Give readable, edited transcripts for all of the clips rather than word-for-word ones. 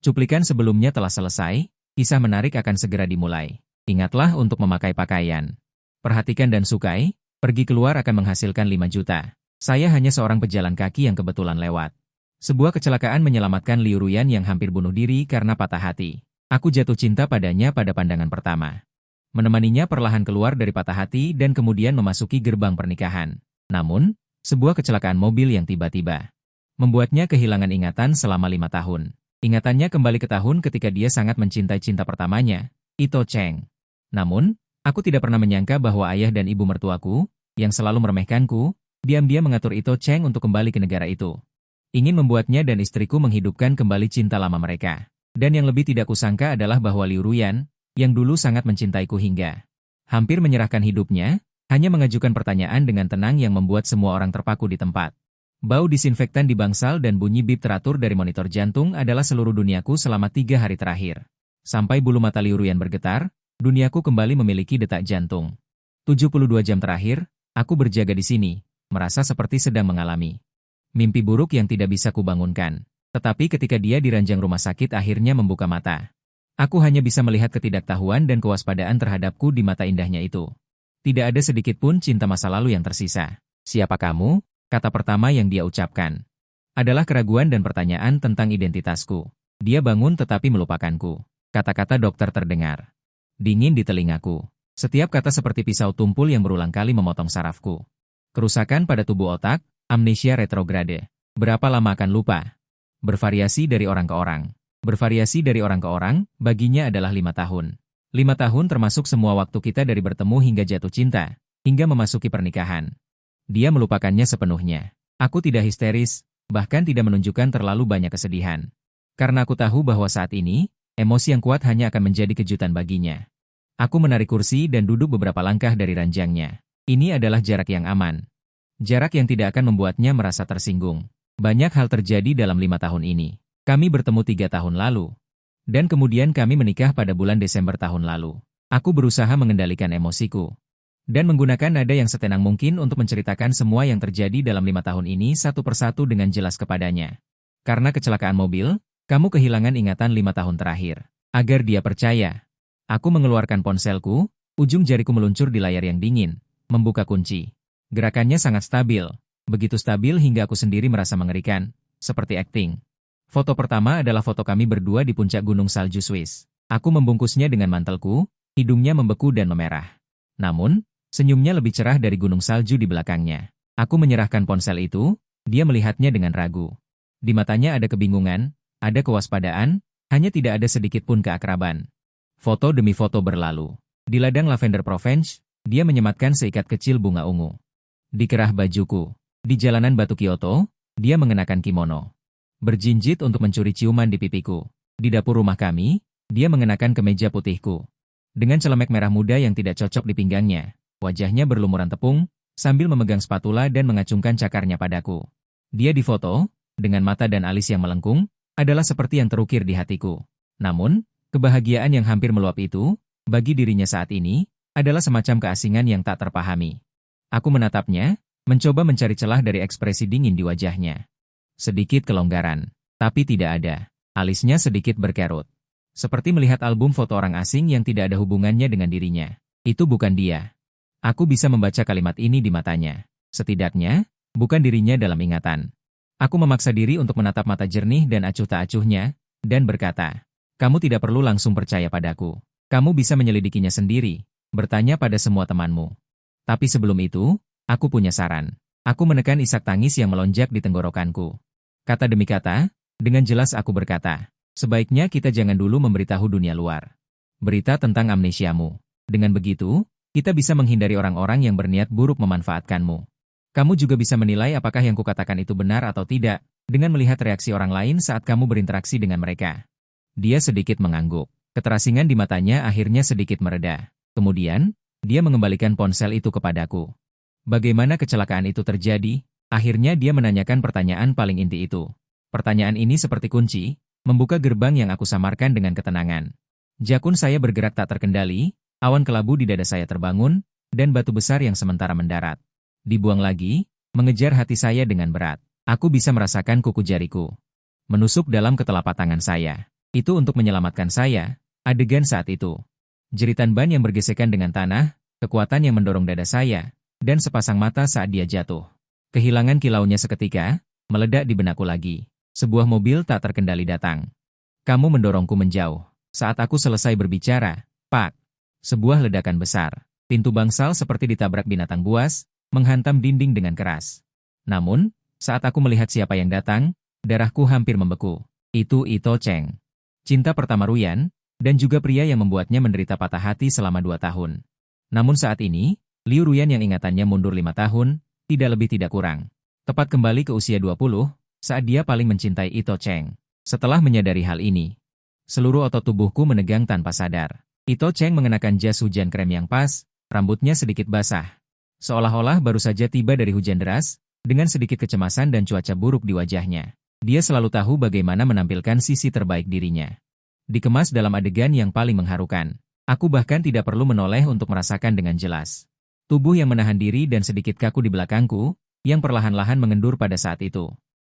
Cuplikan sebelumnya telah selesai, kisah menarik akan segera dimulai. Ingatlah untuk memakai pakaian. Perhatikan dan sukai, pergi keluar akan menghasilkan 5 juta. Saya hanya seorang pejalan kaki yang kebetulan lewat. Sebuah kecelakaan menyelamatkan Liu Ruyan yang hampir bunuh diri karena patah hati. Aku jatuh cinta padanya pada pandangan pertama. Menemaninya perlahan keluar dari patah hati dan kemudian memasuki gerbang pernikahan. Namun, sebuah kecelakaan mobil yang tiba-tiba membuatnya kehilangan ingatan selama 5 tahun. Ingatannya kembali ke tahun ketika dia sangat mencintai cinta pertamanya, Ito Cheng. Namun, aku tidak pernah menyangka bahwa ayah dan ibu mertuaku, yang selalu meremehkanku, diam-diam mengatur Ito Cheng untuk kembali ke negara itu. Ingin membuatnya dan istriku menghidupkan kembali cinta lama mereka. Dan yang lebih tidak kusangka adalah bahwa Liu Ruyan, yang dulu sangat mencintaiku hingga hampir menyerahkan hidupnya, hanya mengajukan pertanyaan dengan tenang yang membuat semua orang terpaku di tempat. Bau disinfektan di bangsal dan bunyi bip teratur dari monitor jantung adalah seluruh duniaku selama 3 hari terakhir. Sampai bulu mata Liu Ruyan bergetar, duniaku kembali memiliki detak jantung. 72 jam terakhir, aku berjaga di sini, merasa seperti sedang mengalami mimpi buruk yang tidak bisa kubangunkan. Tetapi ketika dia di ranjang rumah sakit akhirnya membuka mata. Aku hanya bisa melihat ketidaktahuan dan kewaspadaan terhadapku di mata indahnya itu. Tidak ada sedikit pun cinta masa lalu yang tersisa. Siapa kamu? Kata pertama yang dia ucapkan adalah keraguan dan pertanyaan tentang identitasku. Dia bangun tetapi melupakanku. Kata-kata dokter terdengar dingin di telingaku. Setiap kata seperti pisau tumpul yang berulang kali memotong sarafku. Kerusakan pada tubuh otak, amnesia retrograde. Berapa lama akan lupa? Bervariasi dari orang ke orang. Bervariasi dari orang ke orang, baginya adalah 5 tahun. 5 tahun termasuk semua waktu kita dari bertemu hingga jatuh cinta, hingga memasuki pernikahan. Dia melupakannya sepenuhnya. Aku tidak histeris, bahkan tidak menunjukkan terlalu banyak kesedihan. Karena aku tahu bahwa saat ini, emosi yang kuat hanya akan menjadi kejutan baginya. Aku menarik kursi dan duduk beberapa langkah dari ranjangnya. Ini adalah jarak yang aman. Jarak yang tidak akan membuatnya merasa tersinggung. Banyak hal terjadi dalam 5 tahun ini. Kami bertemu 3 tahun lalu. Dan kemudian kami menikah pada bulan Desember tahun lalu. Aku berusaha mengendalikan emosiku. Dan menggunakan nada yang setenang mungkin untuk menceritakan semua yang terjadi dalam 5 tahun ini satu persatu dengan jelas kepadanya. Karena kecelakaan mobil, kamu kehilangan ingatan 5 tahun terakhir. Agar dia percaya. Aku mengeluarkan ponselku, ujung jariku meluncur di layar yang dingin, membuka kunci. Gerakannya sangat stabil, begitu stabil hingga aku sendiri merasa mengerikan, seperti akting. Foto pertama adalah foto kami berdua di puncak gunung salju Swiss. Aku membungkusnya dengan mantelku, hidungnya membeku dan memerah. Namun, senyumnya lebih cerah dari gunung salju di belakangnya. Aku menyerahkan ponsel itu, dia melihatnya dengan ragu. Di matanya ada kebingungan, ada kewaspadaan, hanya tidak ada sedikit pun keakraban. Foto demi foto berlalu. Di ladang lavender Provence, dia menyematkan seikat kecil bunga ungu. Di kerah bajuku. Di jalanan batu Kyoto, dia mengenakan kimono. Berjinjit untuk mencuri ciuman di pipiku. Di dapur rumah kami, dia mengenakan kemeja putihku. Dengan celemek merah muda yang tidak cocok di pinggangnya. Wajahnya berlumuran tepung, sambil memegang spatula dan mengacungkan cakarnya padaku. Dia difoto, dengan mata dan alis yang melengkung, adalah seperti yang terukir di hatiku. Namun, kebahagiaan yang hampir meluap itu, bagi dirinya saat ini, adalah semacam keasingan yang tak terpahami. Aku menatapnya, mencoba mencari celah dari ekspresi dingin di wajahnya. Sedikit kelonggaran, tapi tidak ada. Alisnya sedikit berkerut. Seperti melihat album foto orang asing yang tidak ada hubungannya dengan dirinya. Itu bukan dia. Aku bisa membaca kalimat ini di matanya. Setidaknya, bukan dirinya dalam ingatan. Aku memaksa diri untuk menatap mata jernih dan acuh tak acuhnya, dan berkata, kamu tidak perlu langsung percaya padaku. Kamu bisa menyelidikinya sendiri, bertanya pada semua temanmu. Tapi sebelum itu, aku punya saran. Aku menekan isak tangis yang melonjak di tenggorokanku. Kata demi kata, dengan jelas aku berkata, sebaiknya kita jangan dulu memberitahu dunia luar berita tentang amnesiamu. Dengan begitu, kita bisa menghindari orang-orang yang berniat buruk memanfaatkanmu. Kamu juga bisa menilai apakah yang kukatakan itu benar atau tidak, dengan melihat reaksi orang lain saat kamu berinteraksi dengan mereka. Dia sedikit mengangguk. Keterasingan di matanya akhirnya sedikit mereda. Kemudian, dia mengembalikan ponsel itu kepadaku. Bagaimana kecelakaan itu terjadi? Akhirnya dia menanyakan pertanyaan paling inti itu. Pertanyaan ini seperti kunci, membuka gerbang yang aku samarkan dengan ketenangan. Jakun saya bergerak tak terkendali, awan kelabu di dada saya terbangun, dan batu besar yang sementara mendarat. Dibuang lagi, mengejar hati saya dengan berat. Aku bisa merasakan kuku jariku menusuk dalam ketelapak tangan saya. Itu untuk menyelamatkan saya. Adegan saat itu. Jeritan ban yang bergesekan dengan tanah, kekuatan yang mendorong dada saya, dan sepasang mata saat dia jatuh. Kehilangan kilaunya seketika, meledak di benakku lagi. Sebuah mobil tak terkendali datang. Kamu mendorongku menjauh. Saat aku selesai berbicara, pak, sebuah ledakan besar. Pintu bangsal seperti ditabrak binatang buas, menghantam dinding dengan keras. Namun, saat aku melihat siapa yang datang, darahku hampir membeku. Itu Ito Cheng. Cinta pertama Ruyan, dan juga pria yang membuatnya menderita patah hati selama 2 tahun. Namun saat ini, Liu Ruyan yang ingatannya mundur 5 tahun, tidak lebih tidak kurang. Tepat kembali ke usia 20, saat dia paling mencintai Ito Cheng. Setelah menyadari hal ini, seluruh otot tubuhku menegang tanpa sadar. Ito Cheng mengenakan jas hujan krem yang pas, rambutnya sedikit basah. Seolah-olah baru saja tiba dari hujan deras, dengan sedikit kecemasan dan cuaca buruk di wajahnya. Dia selalu tahu bagaimana menampilkan sisi terbaik dirinya. Dikemas dalam adegan yang paling mengharukan. Aku bahkan tidak perlu menoleh untuk merasakan dengan jelas. Tubuh yang menahan diri dan sedikit kaku di belakangku, yang perlahan-lahan mengendur pada saat itu.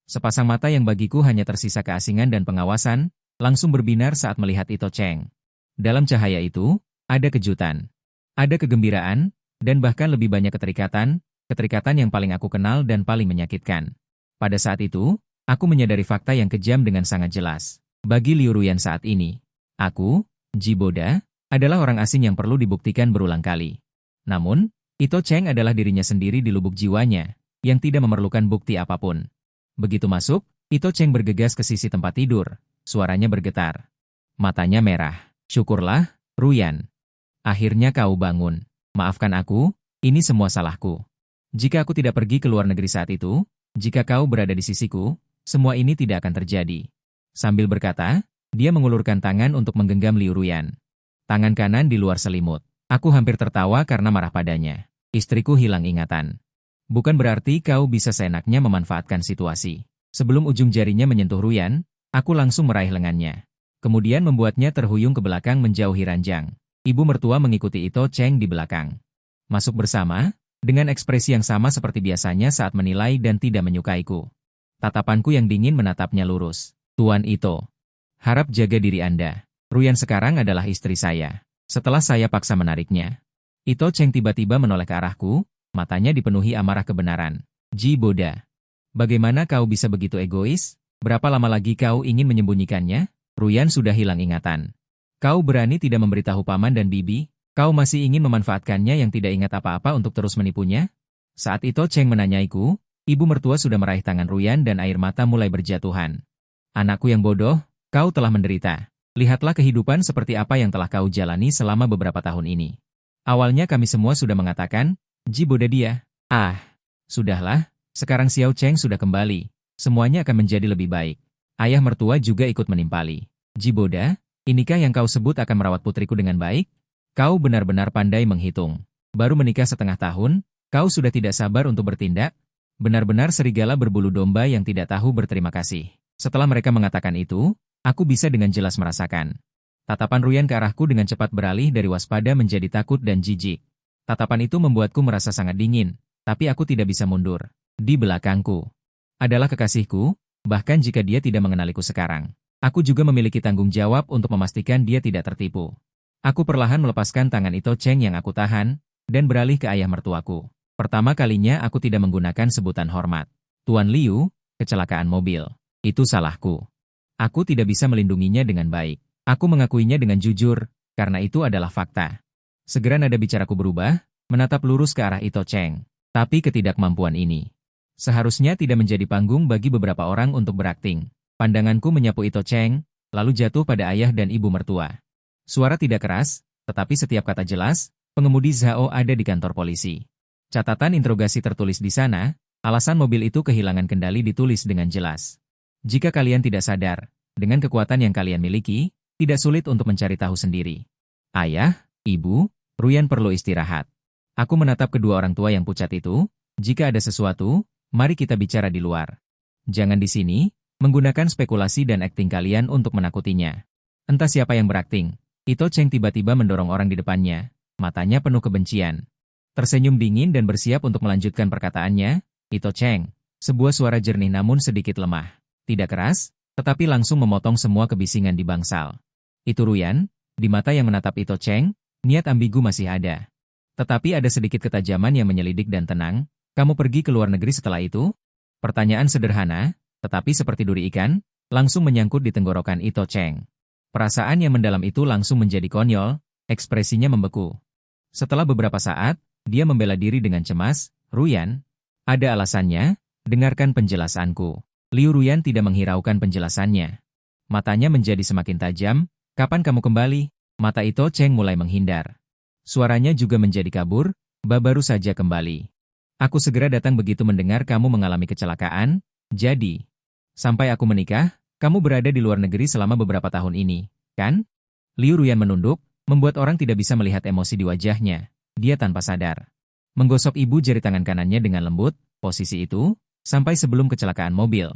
Sepasang mata yang bagiku hanya tersisa keasingan dan pengawasan, langsung berbinar saat melihat Ito Cheng. Dalam cahaya itu, ada kejutan. Ada kegembiraan, dan bahkan lebih banyak keterikatan yang paling aku kenal dan paling menyakitkan. Pada saat itu, aku menyadari fakta yang kejam dengan sangat jelas. Bagi Liu Ruyan saat ini, aku, Ji Boda, adalah orang asing yang perlu dibuktikan berulang kali. Namun, Ito Cheng adalah dirinya sendiri di lubuk jiwanya, yang tidak memerlukan bukti apapun. Begitu masuk, Ito Cheng bergegas ke sisi tempat tidur, suaranya bergetar. Matanya merah. Syukurlah, Ruyan. Akhirnya kau bangun. Maafkan aku, ini semua salahku. Jika aku tidak pergi ke luar negeri saat itu, jika kau berada di sisiku, semua ini tidak akan terjadi. Sambil berkata, dia mengulurkan tangan untuk menggenggam Liu Ruyan. Tangan kanan di luar selimut. Aku hampir tertawa karena marah padanya. Istriku hilang ingatan. Bukan berarti kau bisa seenaknya memanfaatkan situasi. Sebelum ujung jarinya menyentuh Ruyan, aku langsung meraih lengannya. Kemudian membuatnya terhuyung ke belakang menjauhi ranjang. Ibu mertua mengikuti Ito Cheng di belakang. Masuk bersama, dengan ekspresi yang sama seperti biasanya saat menilai dan tidak menyukaiku. Tatapanku yang dingin menatapnya lurus. Tuan Ito, harap jaga diri Anda. Ruyan sekarang adalah istri saya. Setelah saya paksa menariknya, Ito Cheng tiba-tiba menoleh ke arahku, matanya dipenuhi amarah kebenaran. Ji Boda, bagaimana kau bisa begitu egois? Berapa lama lagi kau ingin menyembunyikannya? Ruyan sudah hilang ingatan. Kau berani tidak memberitahu paman dan bibi? Kau masih ingin memanfaatkannya yang tidak ingat apa-apa untuk terus menipunya? Saat Ito Cheng menanyaiku, ibu mertua sudah meraih tangan Ruyan dan air mata mulai berjatuhan. Anakku yang bodoh, kau telah menderita. Lihatlah kehidupan seperti apa yang telah kau jalani selama beberapa tahun ini. Awalnya kami semua sudah mengatakan, Ji Boda dia. Sudahlah, sekarang Xiao Cheng sudah kembali. Semuanya akan menjadi lebih baik. Ayah mertua juga ikut menimpali. Ji Boda, inikah yang kau sebut akan merawat putriku dengan baik? Kau benar-benar pandai menghitung. Baru menikah setengah tahun, kau sudah tidak sabar untuk bertindak? Benar-benar serigala berbulu domba yang tidak tahu berterima kasih. Setelah mereka mengatakan itu, aku bisa dengan jelas merasakan. Tatapan Ruyan ke arahku dengan cepat beralih dari waspada menjadi takut dan jijik. Tatapan itu membuatku merasa sangat dingin, tapi aku tidak bisa mundur. Di belakangku adalah kekasihku, bahkan jika dia tidak mengenaliku sekarang. Aku juga memiliki tanggung jawab untuk memastikan dia tidak tertipu. Aku perlahan melepaskan tangan Ito Cheng yang aku tahan, dan beralih ke ayah mertuaku. Pertama kalinya aku tidak menggunakan sebutan hormat. Tuan Liu, kecelakaan mobil. Itu salahku. Aku tidak bisa melindunginya dengan baik. Aku mengakuinya dengan jujur, karena itu adalah fakta. Segera nada bicaraku berubah, menatap lurus ke arah Ito Cheng. Tapi ketidakmampuan ini seharusnya tidak menjadi panggung bagi beberapa orang untuk berakting. Pandanganku menyapu Ito Cheng, lalu jatuh pada ayah dan ibu mertua. Suara tidak keras, tetapi setiap kata jelas. Pengemudi Zhao ada di kantor polisi. Catatan interogasi tertulis di sana, alasan mobil itu kehilangan kendali ditulis dengan jelas. Jika kalian tidak sadar, dengan kekuatan yang kalian miliki, tidak sulit untuk mencari tahu sendiri. Ayah, ibu, Ruyan perlu istirahat. Aku menatap kedua orang tua yang pucat itu, jika ada sesuatu, mari kita bicara di luar. Jangan di sini, menggunakan spekulasi dan akting kalian untuk menakutinya. Entah siapa yang berakting. Ito Cheng tiba-tiba mendorong orang di depannya, matanya penuh kebencian. Tersenyum dingin dan bersiap untuk melanjutkan perkataannya, Ito Cheng, sebuah suara jernih namun sedikit lemah. Tidak keras, tetapi langsung memotong semua kebisingan di bangsal. Itu Ruyan, di mata yang menatap Ito Cheng, niat ambigu masih ada. Tetapi ada sedikit ketajaman yang menyelidik dan tenang. Kamu pergi ke luar negeri setelah itu? Pertanyaan sederhana, tetapi seperti duri ikan, langsung menyangkut di tenggorokan Ito Cheng. Perasaan yang mendalam itu langsung menjadi konyol, ekspresinya membeku. Setelah beberapa saat, dia membela diri dengan cemas, Ruyan, ada alasannya, dengarkan penjelasanku. Liu Ruyan tidak menghiraukan penjelasannya. Matanya menjadi semakin tajam, kapan kamu kembali? Mata Ito Cheng mulai menghindar. Suaranya juga menjadi kabur, baru saja kembali. Aku segera datang begitu mendengar kamu mengalami kecelakaan, jadi, sampai aku menikah, kamu berada di luar negeri selama beberapa tahun ini, kan? Liu Ruyan menunduk, membuat orang tidak bisa melihat emosi di wajahnya. Dia tanpa sadar menggosok ibu jari tangan kanannya dengan lembut, posisi itu, sampai sebelum kecelakaan mobil.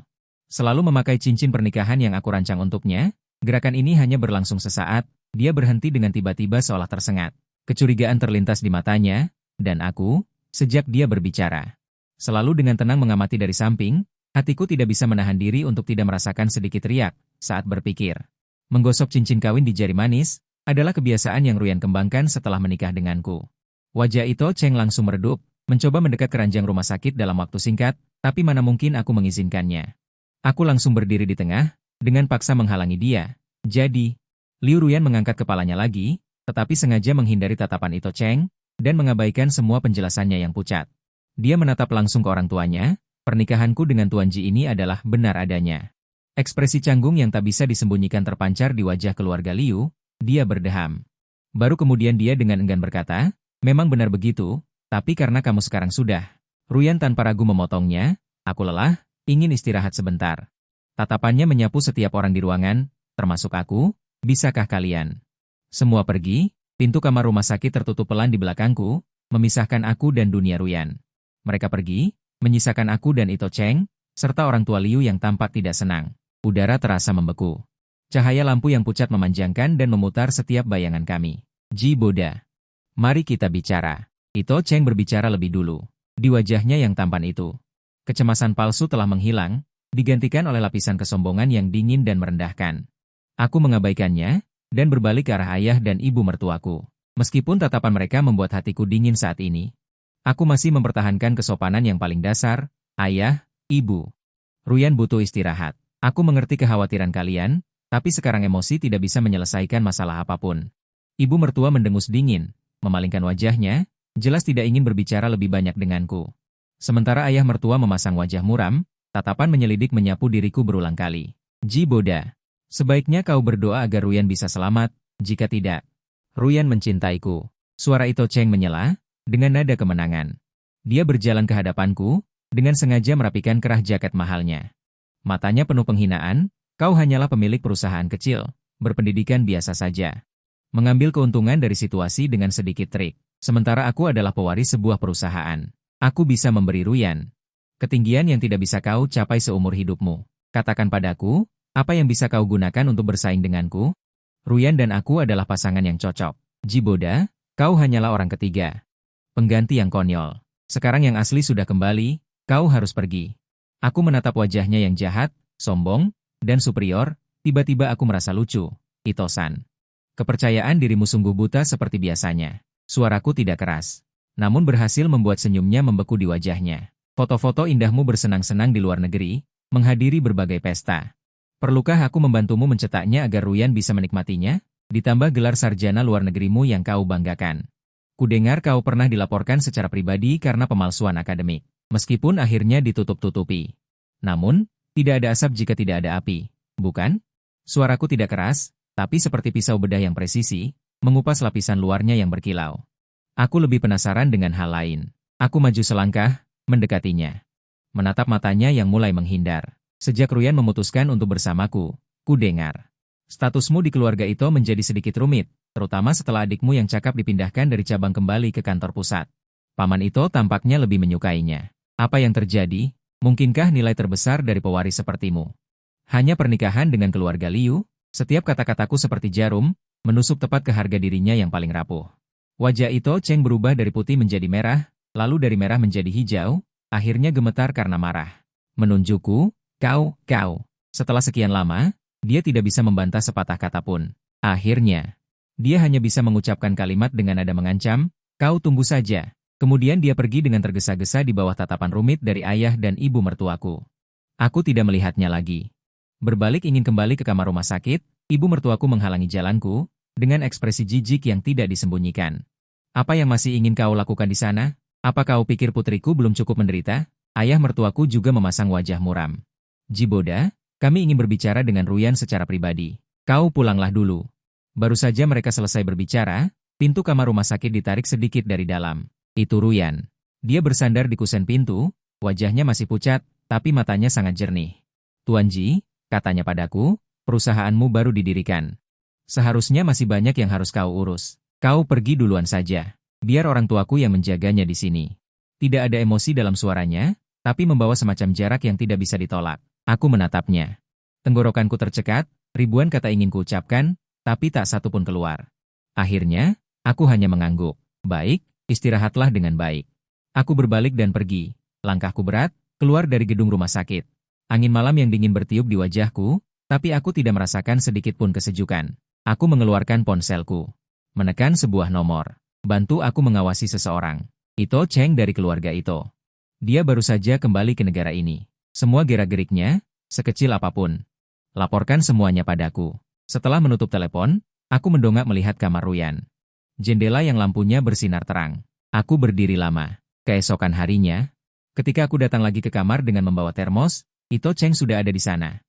Selalu memakai cincin pernikahan yang aku rancang untuknya, gerakan ini hanya berlangsung sesaat, dia berhenti dengan tiba-tiba seolah tersengat. Kecurigaan terlintas di matanya, dan aku, sejak dia berbicara, selalu dengan tenang mengamati dari samping, hatiku tidak bisa menahan diri untuk tidak merasakan sedikit riak saat berpikir. Menggosok cincin kawin di jari manis adalah kebiasaan yang Ruyan kembangkan setelah menikah denganku. Wajah Ito Cheng langsung meredup, mencoba mendekat ke ranjang rumah sakit dalam waktu singkat, tapi mana mungkin aku mengizinkannya. Aku langsung berdiri di tengah, dengan paksa menghalangi dia. Jadi, Liu Ruyan mengangkat kepalanya lagi, tetapi sengaja menghindari tatapan Ito Cheng, dan mengabaikan semua penjelasannya yang pucat. Dia menatap langsung ke orang tuanya, pernikahanku dengan Tuan Ji ini adalah benar adanya. Ekspresi canggung yang tak bisa disembunyikan terpancar di wajah keluarga Liu, dia berdeham. Baru kemudian dia dengan enggan berkata, memang benar begitu, tapi karena kamu sekarang sudah. Ruyan tanpa ragu memotongnya, aku lelah, ingin istirahat sebentar. Tatapannya menyapu setiap orang di ruangan, termasuk aku, bisakah kalian? Semua pergi. Pintu kamar rumah sakit tertutup pelan di belakangku, memisahkan aku dan dunia Ruyan. Mereka pergi, menyisakan aku dan Ito Cheng, serta orang tua Liu yang tampak tidak senang. Udara terasa membeku. Cahaya lampu yang pucat memanjangkan dan memutar setiap bayangan kami. Ji Boda. Mari kita bicara. Ito Cheng berbicara lebih dulu. Di wajahnya yang tampan itu, kecemasan palsu telah menghilang, digantikan oleh lapisan kesombongan yang dingin dan merendahkan. Aku mengabaikannya, dan berbalik ke arah ayah dan ibu mertuaku. Meskipun tatapan mereka membuat hatiku dingin saat ini, aku masih mempertahankan kesopanan yang paling dasar, ayah, ibu. Ruyan butuh istirahat. Aku mengerti kekhawatiran kalian, tapi sekarang emosi tidak bisa menyelesaikan masalah apapun. Ibu mertua mendengus dingin, memalingkan wajahnya, jelas tidak ingin berbicara lebih banyak denganku. Sementara ayah mertua memasang wajah muram, tatapan menyelidik menyapu diriku berulang kali. Ji Boda. Sebaiknya kau berdoa agar Ruyan bisa selamat, jika tidak. Ruyan mencintaiku. Suara Ito Cheng menyela, dengan nada kemenangan. Dia berjalan ke hadapanku, dengan sengaja merapikan kerah jaket mahalnya. Matanya penuh penghinaan, kau hanyalah pemilik perusahaan kecil, berpendidikan biasa saja. Mengambil keuntungan dari situasi dengan sedikit trik. Sementara aku adalah pewaris sebuah perusahaan. Aku bisa memberi Ruyan ketinggian yang tidak bisa kau capai seumur hidupmu. Katakan padaku, apa yang bisa kau gunakan untuk bersaing denganku? Ruyan dan aku adalah pasangan yang cocok. Ji Boda, kau hanyalah orang ketiga. Pengganti yang konyol. Sekarang yang asli sudah kembali, kau harus pergi. Aku menatap wajahnya yang jahat, sombong, dan superior, tiba-tiba aku merasa lucu. Ito-san. Kepercayaan dirimu sungguh buta seperti biasanya. Suaraku tidak keras, namun berhasil membuat senyumnya membeku di wajahnya. Foto-foto indahmu bersenang-senang di luar negeri, menghadiri berbagai pesta. Perlukah aku membantumu mencetaknya agar Ruyan bisa menikmatinya? Ditambah gelar sarjana luar negerimu yang kau banggakan. Kudengar kau pernah dilaporkan secara pribadi karena pemalsuan akademik. Meskipun akhirnya ditutup-tutupi. Namun, tidak ada asap jika tidak ada api, bukan? Suaraku tidak keras, tapi seperti pisau bedah yang presisi, mengupas lapisan luarnya yang berkilau. Aku lebih penasaran dengan hal lain. Aku maju selangkah, mendekatinya. Menatap matanya yang mulai menghindar. Sejak Ruyan memutuskan untuk bersamaku, ku dengar. Statusmu di keluarga itu menjadi sedikit rumit, terutama setelah adikmu yang cakap dipindahkan dari cabang kembali ke kantor pusat. Paman itu tampaknya lebih menyukainya. Apa yang terjadi? Mungkinkah nilai terbesar dari pewaris sepertimu? Hanya pernikahan dengan keluarga Liu? Setiap kata-kataku seperti jarum, menusuk tepat ke harga dirinya yang paling rapuh. Wajah Ito Cheng berubah dari putih menjadi merah, lalu dari merah menjadi hijau, akhirnya gemetar karena marah. Menunjukku, kau. Setelah sekian lama, dia tidak bisa membantah sepatah kata pun. Akhirnya, dia hanya bisa mengucapkan kalimat dengan nada mengancam, "Kau tunggu saja." Kemudian dia pergi dengan tergesa-gesa di bawah tatapan rumit dari ayah dan ibu mertuaku. Aku tidak melihatnya lagi. Berbalik ingin kembali ke kamar rumah sakit, ibu mertuaku menghalangi jalanku, dengan ekspresi jijik yang tidak disembunyikan. "Apa yang masih ingin kau lakukan di sana? Apa kau pikir putriku belum cukup menderita?" Ayah mertuaku juga memasang wajah muram. "Jiboda, kami ingin berbicara dengan Ruyan secara pribadi. Kau pulanglah dulu." Baru saja mereka selesai berbicara, pintu kamar rumah sakit ditarik sedikit dari dalam. Itu Ruyan. Dia bersandar di kusen pintu, wajahnya masih pucat, tapi matanya sangat jernih. "Tuan Ji," katanya padaku, "perusahaanmu baru didirikan. Seharusnya masih banyak yang harus kau urus. Kau pergi duluan saja. Biar orang tuaku yang menjaganya di sini." Tidak ada emosi dalam suaranya, tapi membawa semacam jarak yang tidak bisa ditolak. Aku menatapnya. Tenggorokanku tercekat, ribuan kata ingin kuucapkan, tapi tak satu pun keluar. Akhirnya, aku hanya mengangguk. "Baik, istirahatlah dengan baik." Aku berbalik dan pergi. Langkahku berat, keluar dari gedung rumah sakit. Angin malam yang dingin bertiup di wajahku, tapi aku tidak merasakan sedikit pun kesejukan. Aku mengeluarkan ponselku. Menekan sebuah nomor. "Bantu aku mengawasi seseorang." Ito Cheng dari keluarga Ito. Dia baru saja kembali ke negara ini. Semua gerak-geriknya, sekecil apapun. Laporkan semuanya padaku. Setelah menutup telepon, aku mendongak melihat kamar Ruyan. Jendela yang lampunya bersinar terang. Aku berdiri lama. Keesokan harinya, ketika aku datang lagi ke kamar dengan membawa termos, Ito Cheng sudah ada di sana.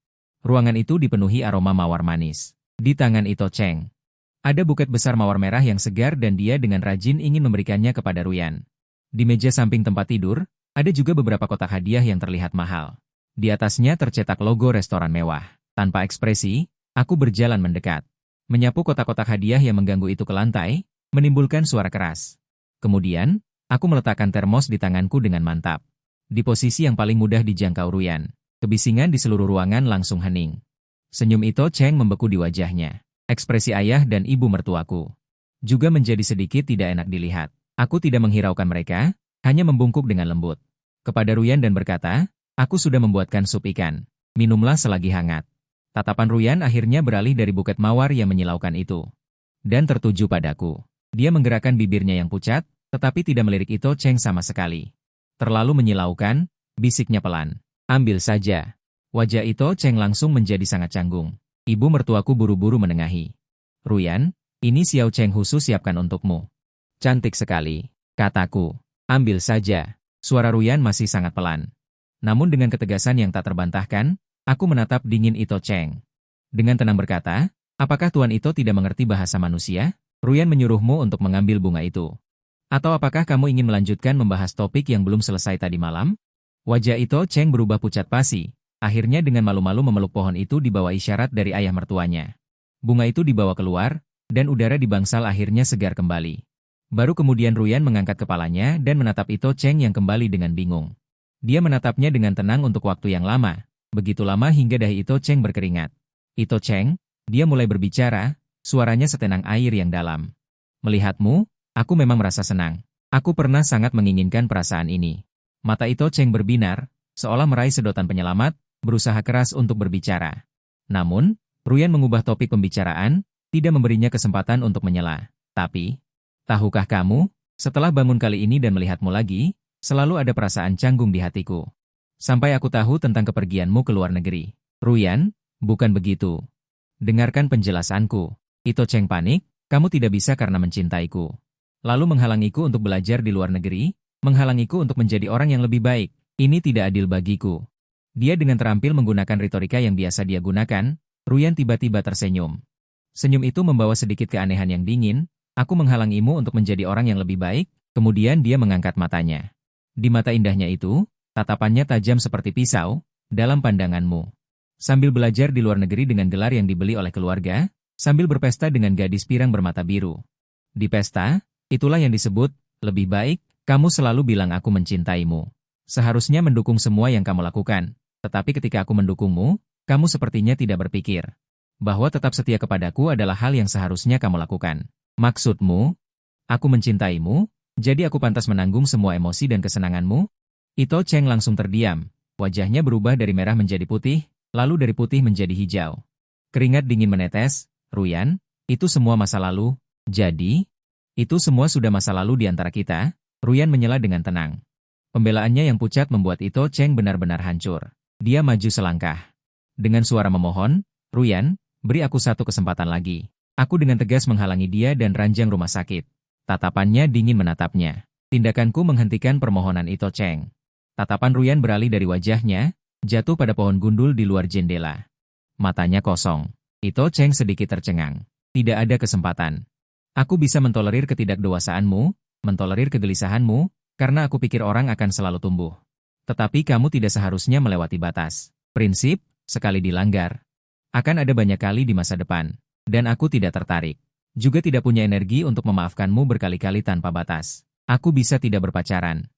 Ruangan itu dipenuhi aroma mawar manis. Di tangan Ito Cheng, ada buket besar mawar merah yang segar dan dia dengan rajin ingin memberikannya kepada Ruyan. Di meja samping tempat tidur, ada juga beberapa kotak hadiah yang terlihat mahal. Di atasnya tercetak logo restoran mewah. Tanpa ekspresi, aku berjalan mendekat. Menyapu kotak-kotak hadiah yang mengganggu itu ke lantai, menimbulkan suara keras. Kemudian, aku meletakkan termos di tanganku dengan mantap. Di posisi yang paling mudah dijangkau Ruyan. Kebisingan di seluruh ruangan langsung hening. Senyum Ito Cheng membeku di wajahnya. Ekspresi ayah dan ibu mertuaku juga menjadi sedikit tidak enak dilihat. Aku tidak menghiraukan mereka, hanya membungkuk dengan lembut kepada Ruyan dan berkata, "Aku sudah membuatkan sup ikan. Minumlah selagi hangat." Tatapan Ruyan akhirnya beralih dari buket mawar yang menyilaukan itu dan tertuju padaku. Dia menggerakkan bibirnya yang pucat, tetapi tidak melirik Ito Cheng sama sekali. "Terlalu menyilaukan," bisiknya pelan. "Ambil saja." Wajah Ito Cheng langsung menjadi sangat canggung. Ibu mertuaku buru-buru menengahi. "Ruyan, ini Xiao Cheng khusus siapkan untukmu." "Cantik sekali," kataku. "Ambil saja." Suara Ruyan masih sangat pelan. Namun dengan ketegasan yang tak terbantahkan, aku menatap dingin Ito Cheng. Dengan tenang berkata, "Apakah Tuan Ito tidak mengerti bahasa manusia? Ruyan menyuruhmu untuk mengambil bunga itu. Atau apakah kamu ingin melanjutkan membahas topik yang belum selesai tadi malam?" Wajah Ito Cheng berubah pucat pasi. Akhirnya dengan malu-malu memeluk pohon itu dibawa isyarat dari ayah mertuanya. Bunga itu dibawa keluar, dan udara di bangsal akhirnya segar kembali. Baru kemudian Ruyan mengangkat kepalanya dan menatap Ito Cheng yang kembali dengan bingung. Dia menatapnya dengan tenang untuk waktu yang lama, begitu lama hingga dahi Ito Cheng berkeringat. "Ito Cheng," dia mulai berbicara, suaranya setenang air yang dalam. "Melihatmu, aku memang merasa senang. Aku pernah sangat menginginkan perasaan ini." Mata Ito Cheng berbinar, seolah meraih sedotan penyelamat, berusaha keras untuk berbicara. Namun, Ruyan mengubah topik pembicaraan, tidak memberinya kesempatan untuk menyela. "Tapi, tahukah kamu, setelah bangun kali ini dan melihatmu lagi, selalu ada perasaan canggung di hatiku. Sampai aku tahu tentang kepergianmu ke luar negeri." "Ruyan, bukan begitu. Dengarkan penjelasanku." Ito Cheng panik, "Kamu tidak bisa karena mencintaiku. Lalu menghalangiku untuk belajar di luar negeri, menghalangiku untuk menjadi orang yang lebih baik. Ini tidak adil bagiku." Dia dengan terampil menggunakan retorika yang biasa dia gunakan. Ruyan tiba-tiba tersenyum. Senyum itu membawa sedikit keanehan yang dingin. "Aku menghalangimu untuk menjadi orang yang lebih baik." Kemudian dia mengangkat matanya. Di mata indahnya itu, tatapannya tajam seperti pisau, dalam pandanganmu. Sambil belajar di luar negeri dengan gelar yang dibeli oleh keluarga, sambil berpesta dengan gadis pirang bermata biru. Di pesta, itulah yang disebut, lebih baik, kamu selalu bilang aku mencintaimu. Seharusnya mendukung semua yang kamu lakukan. Tetapi ketika aku mendukungmu, kamu sepertinya tidak berpikir bahwa tetap setia kepadaku adalah hal yang seharusnya kamu lakukan. Maksudmu, aku mencintaimu, jadi aku pantas menanggung semua emosi dan kesenanganmu? Ito Cheng langsung terdiam, wajahnya berubah dari merah menjadi putih, lalu dari putih menjadi hijau. Keringat dingin menetes. Ruyan, itu semua masa lalu. Jadi, itu semua sudah masa lalu di antara kita. Ruyan menyela dengan tenang. Pembelaannya yang pucat membuat Ito Cheng benar-benar hancur. Dia maju selangkah. Dengan suara memohon, Ruyan, beri aku satu kesempatan lagi. Aku dengan tegas menghalangi dia dan ranjang rumah sakit. Tatapannya dingin menatapnya. Tindakanku menghentikan permohonan Ito Cheng. Tatapan Ruyan beralih dari wajahnya, jatuh pada pohon gundul di luar jendela. Matanya kosong. Ito Cheng sedikit tercengang. Tidak ada kesempatan. Aku bisa mentolerir ketidakdewasaanmu, mentolerir kegelisahanmu, karena aku pikir orang akan selalu tumbuh. Tetapi kamu tidak seharusnya melewati batas. Prinsip, sekali dilanggar, akan ada banyak kali di masa depan. Dan aku tidak tertarik. Juga tidak punya energi untuk memaafkanmu berkali-kali tanpa batas. Aku bisa tidak berpacaran.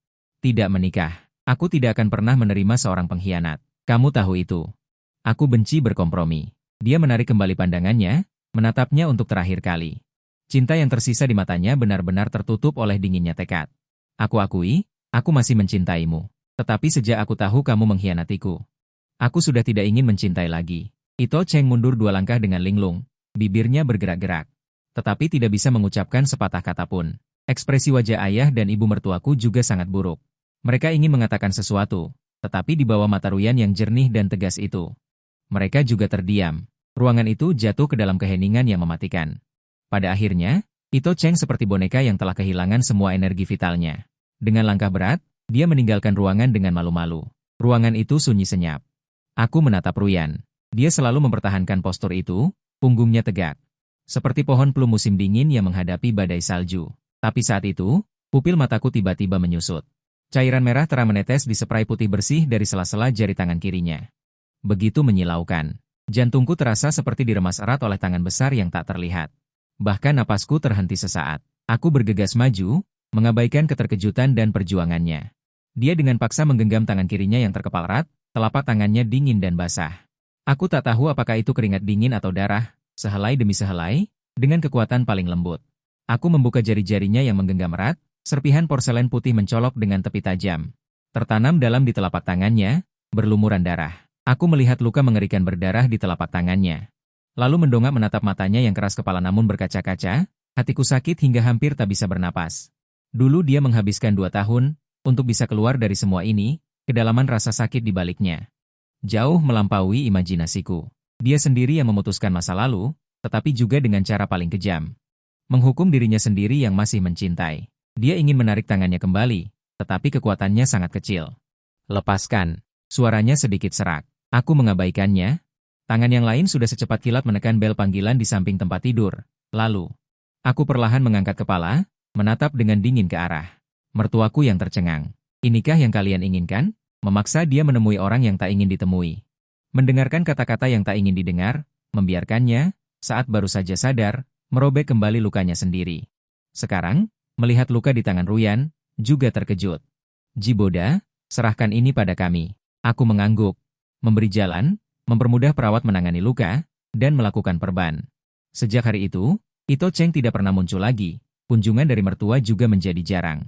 Tidak menikah. Aku tidak akan pernah menerima seorang pengkhianat. Kamu tahu itu. Aku benci berkompromi. Dia menarik kembali pandangannya, menatapnya untuk terakhir kali. Cinta yang tersisa di matanya benar-benar tertutup oleh dinginnya tekad. Aku akui, aku masih mencintaimu. Tetapi sejak aku tahu kamu mengkhianatiku, aku sudah tidak ingin mencintai lagi. Ito Cheng mundur 2 langkah dengan linglung, bibirnya bergerak-gerak. Tetapi tidak bisa mengucapkan sepatah kata pun. Ekspresi wajah ayah dan ibu mertuaku juga sangat buruk. Mereka ingin mengatakan sesuatu, tetapi di bawah mata Ruyan yang jernih dan tegas itu, mereka juga terdiam. Ruangan itu jatuh ke dalam keheningan yang mematikan. Pada akhirnya, Ito Cheng seperti boneka yang telah kehilangan semua energi vitalnya. Dengan langkah berat, dia meninggalkan ruangan dengan malu-malu. Ruangan itu sunyi senyap. Aku menatap Ruyan. Dia selalu mempertahankan postur itu, punggungnya tegak. Seperti pohon plum musim dingin yang menghadapi badai salju. Tapi saat itu, pupil mataku tiba-tiba menyusut. Cairan merah terang menetes di spray putih bersih dari sela-sela jari tangan kirinya. Begitu menyilaukan. Jantungku terasa seperti diremas erat oleh tangan besar yang tak terlihat. Bahkan napasku terhenti sesaat. Aku bergegas maju, mengabaikan keterkejutan dan perjuangannya. Dia dengan paksa menggenggam tangan kirinya yang terkepal erat, telapak tangannya dingin dan basah. Aku tak tahu apakah itu keringat dingin atau darah, sehelai demi sehelai, dengan kekuatan paling lembut. Aku membuka jari-jarinya yang menggenggam erat, serpihan porselen putih mencolok dengan tepi tajam. Tertanam dalam di telapak tangannya, berlumuran darah. Aku melihat luka mengerikan berdarah di telapak tangannya. Lalu mendongak menatap matanya yang keras kepala namun berkaca-kaca, hatiku sakit hingga hampir tak bisa bernapas. Dulu dia menghabiskan 2 tahun, untuk bisa keluar dari semua ini, kedalaman rasa sakit di baliknya. Jauh melampaui imajinasiku. Dia sendiri yang memutuskan masa lalu, tetapi juga dengan cara paling kejam. Menghukum dirinya sendiri yang masih mencintai. Dia ingin menarik tangannya kembali, tetapi kekuatannya sangat kecil. Lepaskan. Suaranya sedikit serak. Aku mengabaikannya. Tangan yang lain sudah secepat kilat menekan bel panggilan di samping tempat tidur. Lalu, aku perlahan mengangkat kepala, menatap dengan dingin ke arah mertuaku yang tercengang. Inikah yang kalian inginkan? Memaksa dia menemui orang yang tak ingin ditemui. Mendengarkan kata-kata yang tak ingin didengar, membiarkannya, saat baru saja sadar, merobek kembali lukanya sendiri. Sekarang, melihat luka di tangan Ruyan, juga terkejut. Jiboda, serahkan ini pada kami. Aku mengangguk. Memberi jalan, mempermudah perawat menangani luka, dan melakukan perban. Sejak hari itu, Ito Cheng tidak pernah muncul lagi. Kunjungan dari mertua juga menjadi jarang.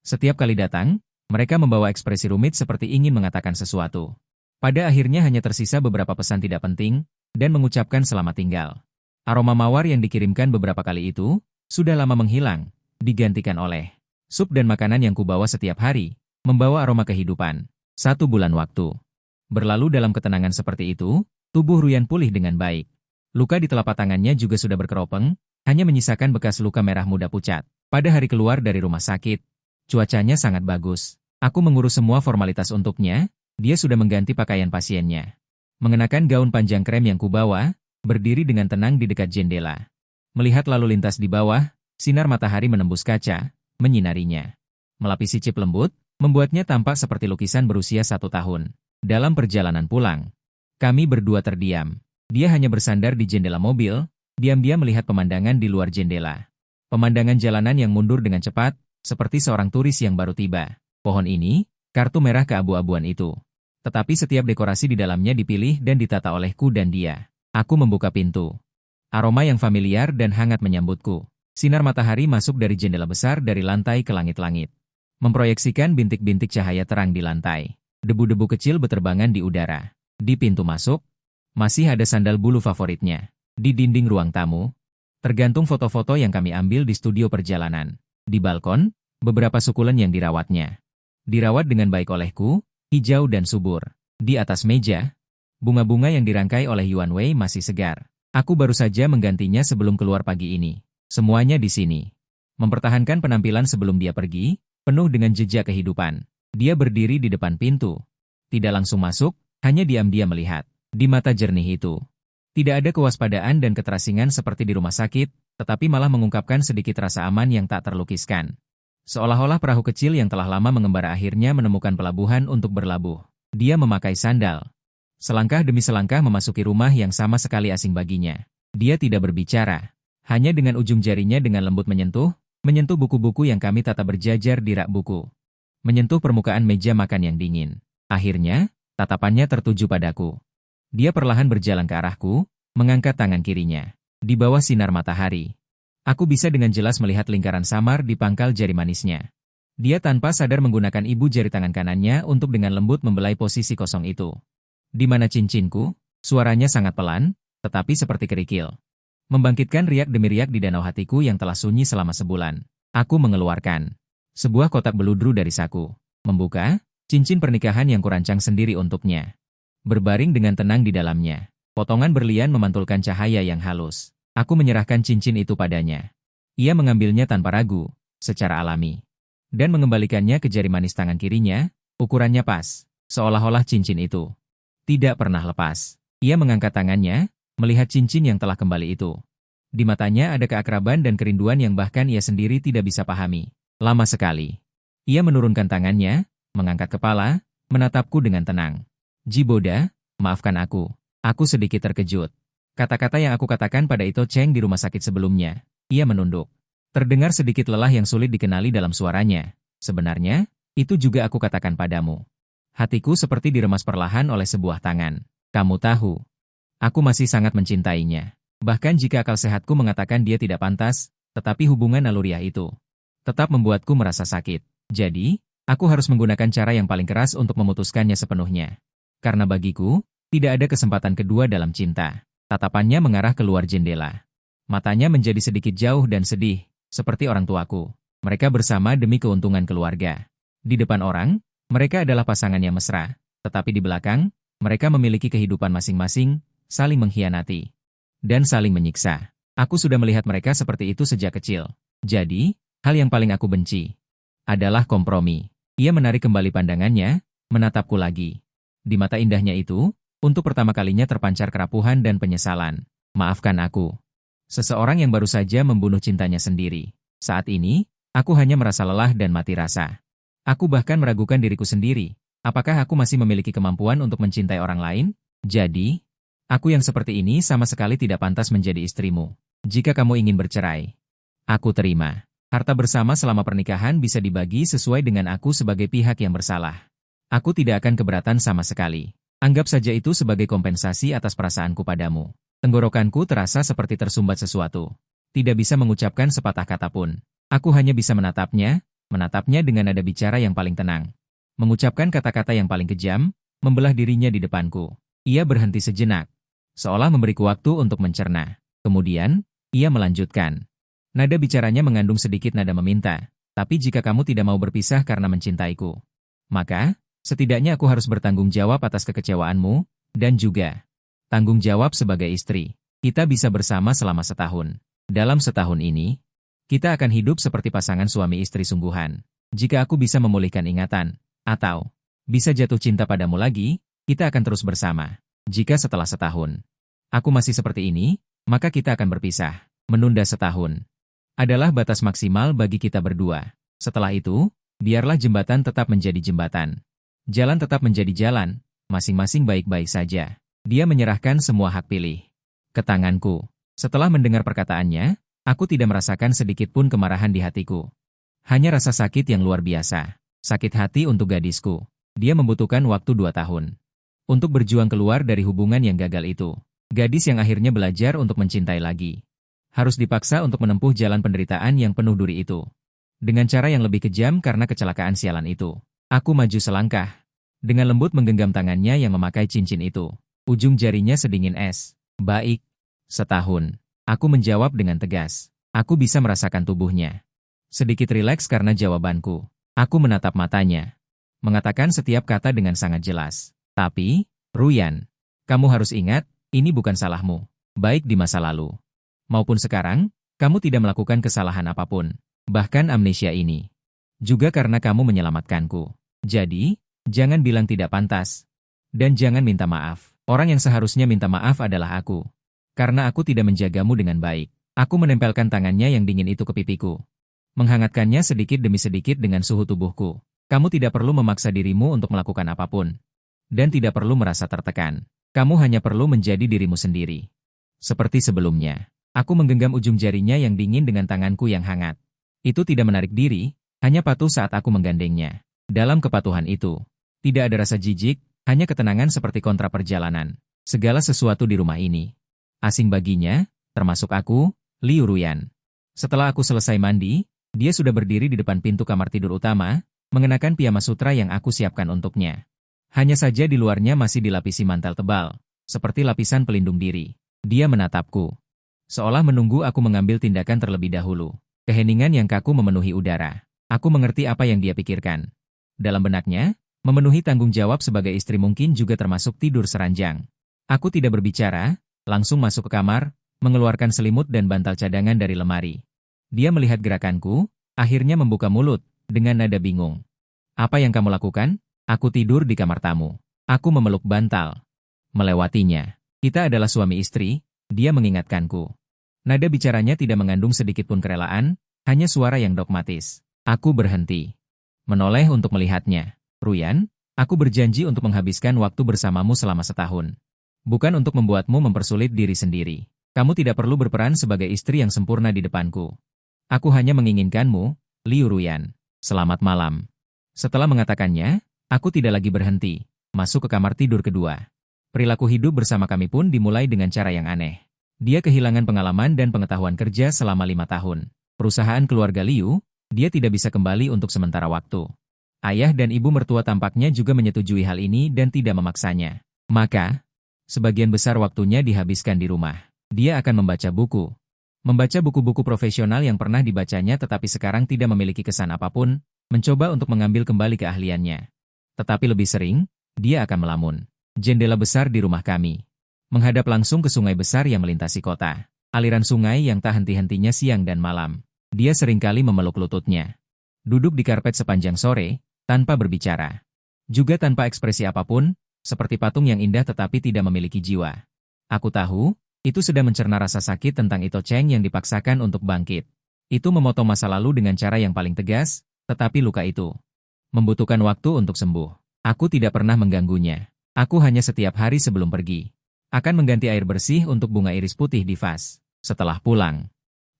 Setiap kali datang, mereka membawa ekspresi rumit seperti ingin mengatakan sesuatu. Pada akhirnya hanya tersisa beberapa pesan tidak penting, dan mengucapkan selamat tinggal. Aroma mawar yang dikirimkan beberapa kali itu, sudah lama menghilang, digantikan oleh sup dan makanan yang kubawa setiap hari, membawa aroma kehidupan. 1 bulan waktu berlalu dalam ketenangan seperti itu, tubuh Ruyan pulih dengan baik. Luka di telapak tangannya juga sudah berkeropeng, hanya menyisakan bekas luka merah muda pucat. Pada hari keluar dari rumah sakit, cuacanya sangat bagus. Aku mengurus semua formalitas untuknya, dia sudah mengganti pakaian pasiennya. Mengenakan gaun panjang krem yang kubawa, berdiri dengan tenang di dekat jendela. Melihat lalu lintas di bawah, sinar matahari menembus kaca, menyinarinya. Melapisi cip lembut, membuatnya tampak seperti lukisan berusia 1 tahun. Dalam perjalanan pulang, kami berdua terdiam. Dia hanya bersandar di jendela mobil, diam-diam melihat pemandangan di luar jendela. Pemandangan jalanan yang mundur dengan cepat, seperti seorang turis yang baru tiba. Pohon ini, kartu merah keabu-abuan itu. Tetapi setiap dekorasi di dalamnya dipilih dan ditata olehku dan dia. Aku membuka pintu. Aroma yang familiar dan hangat menyambutku. Sinar matahari masuk dari jendela besar dari lantai ke langit-langit. Memproyeksikan bintik-bintik cahaya terang di lantai. Debu-debu kecil beterbangan di udara. Di pintu masuk, Masih ada sandal bulu favoritnya. Di dinding ruang tamu, tergantung foto-foto yang kami ambil di studio perjalanan. Di balkon, beberapa sukulen yang dirawatnya. Dirawat dengan baik olehku, hijau dan subur. Di atas meja, bunga-bunga yang dirangkai oleh Yuan Wei masih segar. Aku baru saja menggantinya sebelum keluar pagi ini. Semuanya di sini. Mempertahankan penampilan sebelum dia pergi, penuh dengan jejak kehidupan. Dia berdiri di depan pintu. Tidak langsung masuk, hanya diam-diam melihat. Di mata jernih itu, tidak ada kewaspadaan dan keterasingan seperti di rumah sakit, tetapi malah mengungkapkan sedikit rasa aman yang tak terlukiskan. Seolah-olah perahu kecil yang telah lama mengembara akhirnya menemukan pelabuhan untuk berlabuh. Dia memakai sandal. Selangkah demi selangkah memasuki rumah yang sama sekali asing baginya. Dia tidak berbicara. Hanya dengan ujung jarinya dengan lembut menyentuh buku-buku yang kami tata berjajar di rak buku. Menyentuh permukaan meja makan yang dingin. Akhirnya, tatapannya tertuju padaku. Dia perlahan berjalan ke arahku, mengangkat tangan kirinya. Di bawah sinar matahari, aku bisa dengan jelas melihat lingkaran samar di pangkal jari manisnya. Dia tanpa sadar menggunakan ibu jari tangan kanannya untuk dengan lembut membelai posisi kosong itu. Di mana cincinku, suaranya sangat pelan, tetapi seperti kerikil. Membangkitkan riak demi riak di danau hatiku yang telah sunyi selama sebulan. Aku mengeluarkan sebuah kotak beludru dari saku. Membuka cincin pernikahan yang kurancang sendiri untuknya. Berbaring dengan tenang di dalamnya. Potongan berlian memantulkan cahaya yang halus. Aku menyerahkan cincin itu padanya. Ia mengambilnya tanpa ragu, secara alami. Dan mengembalikannya ke jari manis tangan kirinya, ukurannya pas. Seolah-olah cincin itu tidak pernah lepas. Ia mengangkat tangannya, melihat cincin yang telah kembali itu. Di matanya ada keakraban dan kerinduan yang bahkan ia sendiri tidak bisa pahami. Lama sekali. Ia menurunkan tangannya, mengangkat kepala, menatapku dengan tenang. Jiboda, maafkan aku. Aku sedikit terkejut. Kata-kata yang aku katakan pada Ito Cheng di rumah sakit sebelumnya. Ia menunduk. Terdengar sedikit lelah yang sulit dikenali dalam suaranya. Sebenarnya, itu juga aku katakan padamu. Hatiku seperti diremas perlahan oleh sebuah tangan. Kamu tahu, aku masih sangat mencintainya. Bahkan jika akal sehatku mengatakan dia tidak pantas, tetapi hubungan naluriah itu tetap membuatku merasa sakit. Jadi, aku harus menggunakan cara yang paling keras untuk memutuskannya sepenuhnya. Karena bagiku, tidak ada kesempatan kedua dalam cinta. Tatapannya mengarah keluar jendela. Matanya menjadi sedikit jauh dan sedih, seperti orang tuaku. Mereka bersama demi keuntungan keluarga. Di depan orang, mereka adalah pasangan yang mesra. Tetapi di belakang, mereka memiliki kehidupan masing-masing, saling mengkhianati, dan saling menyiksa. Aku sudah melihat mereka seperti itu sejak kecil. Jadi, hal yang paling aku benci adalah kompromi. Ia menarik kembali pandangannya, menatapku lagi. Di mata indahnya itu, untuk pertama kalinya terpancar kerapuhan dan penyesalan. Maafkan aku. Seseorang yang baru saja membunuh cintanya sendiri. Saat ini, aku hanya merasa lelah dan mati rasa. Aku bahkan meragukan diriku sendiri. Apakah aku masih memiliki kemampuan untuk mencintai orang lain? Jadi, aku yang seperti ini sama sekali tidak pantas menjadi istrimu. Jika kamu ingin bercerai, aku terima. Harta bersama selama pernikahan bisa dibagi sesuai dengan aku sebagai pihak yang bersalah. Aku tidak akan keberatan sama sekali. Anggap saja itu sebagai kompensasi atas perasaanku padamu. Tenggorokanku terasa seperti tersumbat sesuatu. Tidak bisa mengucapkan sepatah kata pun. Aku hanya bisa menatapnya dengan nada bicara yang paling tenang. Mengucapkan kata-kata yang paling kejam, membelah dirinya di depanku. Ia berhenti sejenak, seolah memberiku waktu untuk mencerna. Kemudian, ia melanjutkan. Nada bicaranya mengandung sedikit nada meminta. Tapi jika kamu tidak mau berpisah karena mencintaiku, maka setidaknya aku harus bertanggung jawab atas kekecewaanmu, dan juga tanggung jawab sebagai istri. Kita bisa bersama selama setahun. Dalam setahun ini, kita akan hidup seperti pasangan suami istri sungguhan. Jika aku bisa memulihkan ingatan, atau bisa jatuh cinta padamu lagi, kita akan terus bersama. Jika setelah setahun, aku masih seperti ini, maka kita akan berpisah. Menunda setahun adalah batas maksimal bagi kita berdua. Setelah itu, biarlah jembatan tetap menjadi jembatan. Jalan tetap menjadi jalan, masing-masing baik-baik saja. Dia menyerahkan semua hak pilih ke tanganku. Setelah mendengar perkataannya, aku tidak merasakan sedikit pun kemarahan di hatiku. Hanya rasa sakit yang luar biasa. Sakit hati untuk gadisku. Dia membutuhkan waktu 2 tahun untuk berjuang keluar dari hubungan yang gagal itu. Gadis yang akhirnya belajar untuk mencintai lagi harus dipaksa untuk menempuh jalan penderitaan yang penuh duri itu. Dengan cara yang lebih kejam karena kecelakaan sialan itu. Aku maju selangkah. Dengan lembut menggenggam tangannya yang memakai cincin itu. Ujung jarinya sedingin es. Baik. Setahun. Aku menjawab dengan tegas. Aku bisa merasakan tubuhnya. Sedikit rileks karena jawabanku. Aku menatap matanya. Mengatakan setiap kata dengan sangat jelas. Tapi, Ruyan, kamu harus ingat, ini bukan salahmu. Baik di masa lalu maupun sekarang, kamu tidak melakukan kesalahan apapun. Bahkan amnesia ini. Juga karena kamu menyelamatkanku. Jadi, jangan bilang tidak pantas. Dan jangan minta maaf. Orang yang seharusnya minta maaf adalah aku. Karena aku tidak menjagamu dengan baik. Aku menempelkan tangannya yang dingin itu ke pipiku. Menghangatkannya sedikit demi sedikit dengan suhu tubuhku. Kamu tidak perlu memaksa dirimu untuk melakukan apapun. Dan tidak perlu merasa tertekan. Kamu hanya perlu menjadi dirimu sendiri. Seperti sebelumnya. Aku menggenggam ujung jarinya yang dingin dengan tanganku yang hangat. Itu tidak menarik diri, hanya patuh saat aku menggandengnya. Dalam kepatuhan itu, tidak ada rasa jijik, hanya ketenangan seperti kontra perjalanan. Segala sesuatu di rumah ini asing baginya, termasuk aku, Liu Ruyan. Setelah aku selesai mandi, dia sudah berdiri di depan pintu kamar tidur utama, mengenakan piyama sutra yang aku siapkan untuknya. Hanya saja di luarnya masih dilapisi mantel tebal, seperti lapisan pelindung diri. Dia menatapku, seolah menunggu aku mengambil tindakan terlebih dahulu. Keheningan yang kaku memenuhi udara. Aku mengerti apa yang dia pikirkan. Dalam benaknya, memenuhi tanggung jawab sebagai istri mungkin juga termasuk tidur seranjang. Aku tidak berbicara, langsung masuk ke kamar, mengeluarkan selimut dan bantal cadangan dari lemari. Dia melihat gerakanku, akhirnya membuka mulut, dengan nada bingung. Apa yang kamu lakukan? Aku tidur di kamar tamu. Aku memeluk bantal. Melewatinya. Kita adalah suami istri, dia mengingatkanku. Nada bicaranya tidak mengandung sedikitpun kerelaan, hanya suara yang dogmatis. Aku berhenti. Menoleh untuk melihatnya. Ruyan, aku berjanji untuk menghabiskan waktu bersamamu selama setahun. Bukan untuk membuatmu mempersulit diri sendiri. Kamu tidak perlu berperan sebagai istri yang sempurna di depanku. Aku hanya menginginkanmu, Liu Ruyan. Selamat malam. Setelah mengatakannya, aku tidak lagi berhenti. Masuk ke kamar tidur kedua. Perilaku hidup bersama kami pun dimulai dengan cara yang aneh. Dia kehilangan pengalaman dan pengetahuan kerja selama 5 tahun. Perusahaan keluarga Liu, dia tidak bisa kembali untuk sementara waktu. Ayah dan ibu mertua tampaknya juga menyetujui hal ini dan tidak memaksanya. Maka, sebagian besar waktunya dihabiskan di rumah. Dia akan membaca buku. Membaca buku-buku profesional yang pernah dibacanya tetapi sekarang tidak memiliki kesan apapun, mencoba untuk mengambil kembali keahliannya. Tetapi lebih sering, dia akan melamun. Jendela besar di rumah kami menghadap langsung ke sungai besar yang melintasi kota. Aliran sungai yang tak henti-hentinya siang dan malam. Dia seringkali memeluk lututnya. Duduk di karpet sepanjang sore, tanpa berbicara. Juga tanpa ekspresi apapun, seperti patung yang indah tetapi tidak memiliki jiwa. Aku tahu, itu sedang mencerna rasa sakit tentang Ito Cheng yang dipaksakan untuk bangkit. Itu memotong masa lalu dengan cara yang paling tegas, tetapi luka itu membutuhkan waktu untuk sembuh. Aku tidak pernah mengganggunya. Aku hanya setiap hari sebelum pergi akan mengganti air bersih untuk bunga iris putih di vas. Setelah pulang,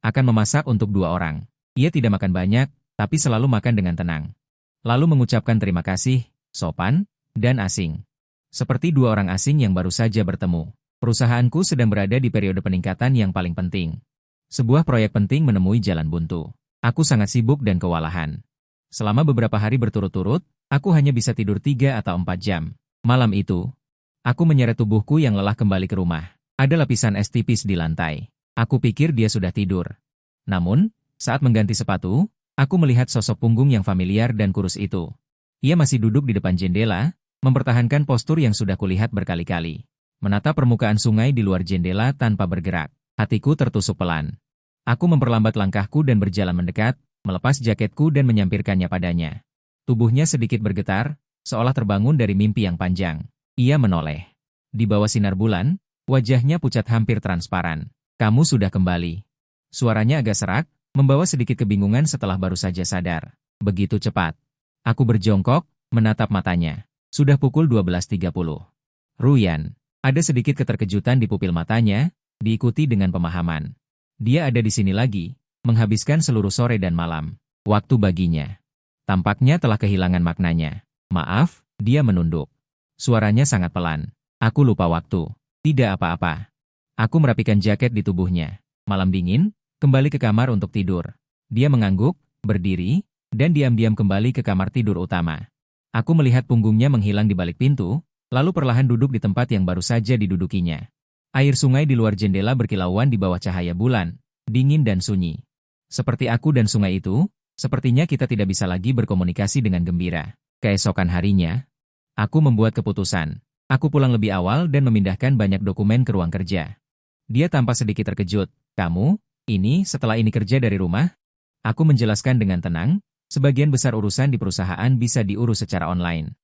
akan memasak untuk 2 orang. Ia tidak makan banyak, tapi selalu makan dengan tenang. Lalu mengucapkan terima kasih, sopan, dan asing. Seperti 2 orang asing yang baru saja bertemu. Perusahaanku sedang berada di periode peningkatan yang paling penting. Sebuah proyek penting menemui jalan buntu. Aku sangat sibuk dan kewalahan. Selama beberapa hari berturut-turut, aku hanya bisa tidur 3 atau 4 jam. Malam itu, aku menyeret tubuhku yang lelah kembali ke rumah. Ada lapisan es tipis di lantai. Aku pikir dia sudah tidur. Namun, saat mengganti sepatu, aku melihat sosok punggung yang familiar dan kurus itu. Ia masih duduk di depan jendela, mempertahankan postur yang sudah kulihat berkali-kali. Menatap permukaan sungai di luar jendela tanpa bergerak. Hatiku tertusuk pelan. Aku memperlambat langkahku dan berjalan mendekat, melepas jaketku dan menyampirkannya padanya. Tubuhnya sedikit bergetar, seolah terbangun dari mimpi yang panjang. Ia menoleh. Di bawah sinar bulan, wajahnya pucat hampir transparan. Kamu sudah kembali. Suaranya agak serak, membawa sedikit kebingungan setelah baru saja sadar. Begitu cepat. Aku berjongkok, menatap matanya. Sudah pukul 12.30. Ruyan. Ada sedikit keterkejutan di pupil matanya, diikuti dengan pemahaman. Dia ada di sini lagi, menghabiskan seluruh sore dan malam. Waktu baginya. Tampaknya telah kehilangan maknanya. Maaf, dia menunduk. Suaranya sangat pelan. Aku lupa waktu. Tidak apa-apa. Aku merapikan jaket di tubuhnya. Malam dingin, kembali ke kamar untuk tidur. Dia mengangguk, berdiri, dan diam-diam kembali ke kamar tidur utama. Aku melihat punggungnya menghilang di balik pintu, lalu perlahan duduk di tempat yang baru saja didudukinya. Air sungai di luar jendela berkilauan di bawah cahaya bulan, dingin dan sunyi. Seperti aku dan sungai itu, sepertinya kita tidak bisa lagi berkomunikasi dengan gembira. Keesokan harinya, aku membuat keputusan. Aku pulang lebih awal dan memindahkan banyak dokumen ke ruang kerja. Dia tampak sedikit terkejut. Kamu, setelah ini kerja dari rumah? Aku menjelaskan dengan tenang, sebagian besar urusan di perusahaan bisa diurus secara online.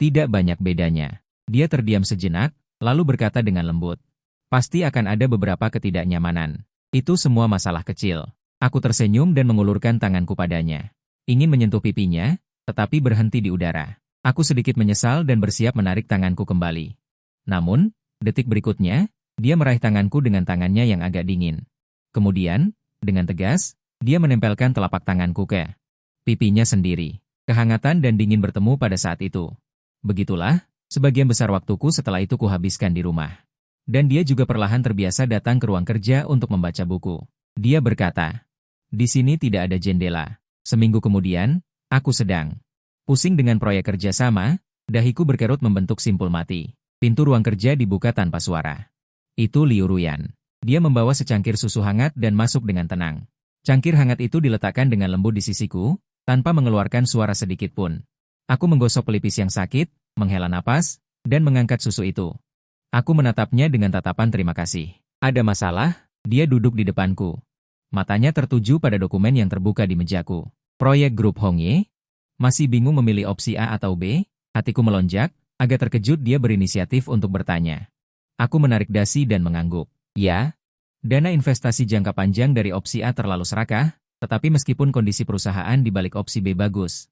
Tidak banyak bedanya. Dia terdiam sejenak, lalu berkata dengan lembut. Pasti akan ada beberapa ketidaknyamanan. Itu semua masalah kecil. Aku tersenyum dan mengulurkan tanganku padanya. Ingin menyentuh pipinya, tetapi berhenti di udara. Aku sedikit menyesal dan bersiap menarik tanganku kembali. Namun, detik berikutnya, dia meraih tanganku dengan tangannya yang agak dingin. Kemudian, dengan tegas, dia menempelkan telapak tanganku ke pipinya sendiri. Kehangatan dan dingin bertemu pada saat itu. Begitulah, sebagian besar waktuku setelah itu kuhabiskan di rumah. Dan dia juga perlahan terbiasa datang ke ruang kerja untuk membaca buku. Dia berkata, di sini tidak ada jendela. Seminggu kemudian, aku sedang pusing dengan proyek kerja sama, dahiku berkerut membentuk simpul mati. Pintu ruang kerja dibuka tanpa suara. Itu Liu Ruyan. Dia membawa secangkir susu hangat dan masuk dengan tenang. Cangkir hangat itu diletakkan dengan lembut di sisiku, tanpa mengeluarkan suara sedikit pun. Aku menggosok pelipis yang sakit, menghela napas, dan mengangkat susu itu. Aku menatapnya dengan tatapan terima kasih. Ada masalah? Dia duduk di depanku. Matanya tertuju pada dokumen yang terbuka di mejaku. Proyek grup Hongye? Masih bingung memilih opsi A atau B? Hatiku melonjak, agak terkejut dia berinisiatif untuk bertanya. Aku menarik dasi dan mengangguk. Ya, dana investasi jangka panjang dari opsi A terlalu serakah, tetapi meskipun kondisi perusahaan di balik opsi B bagus.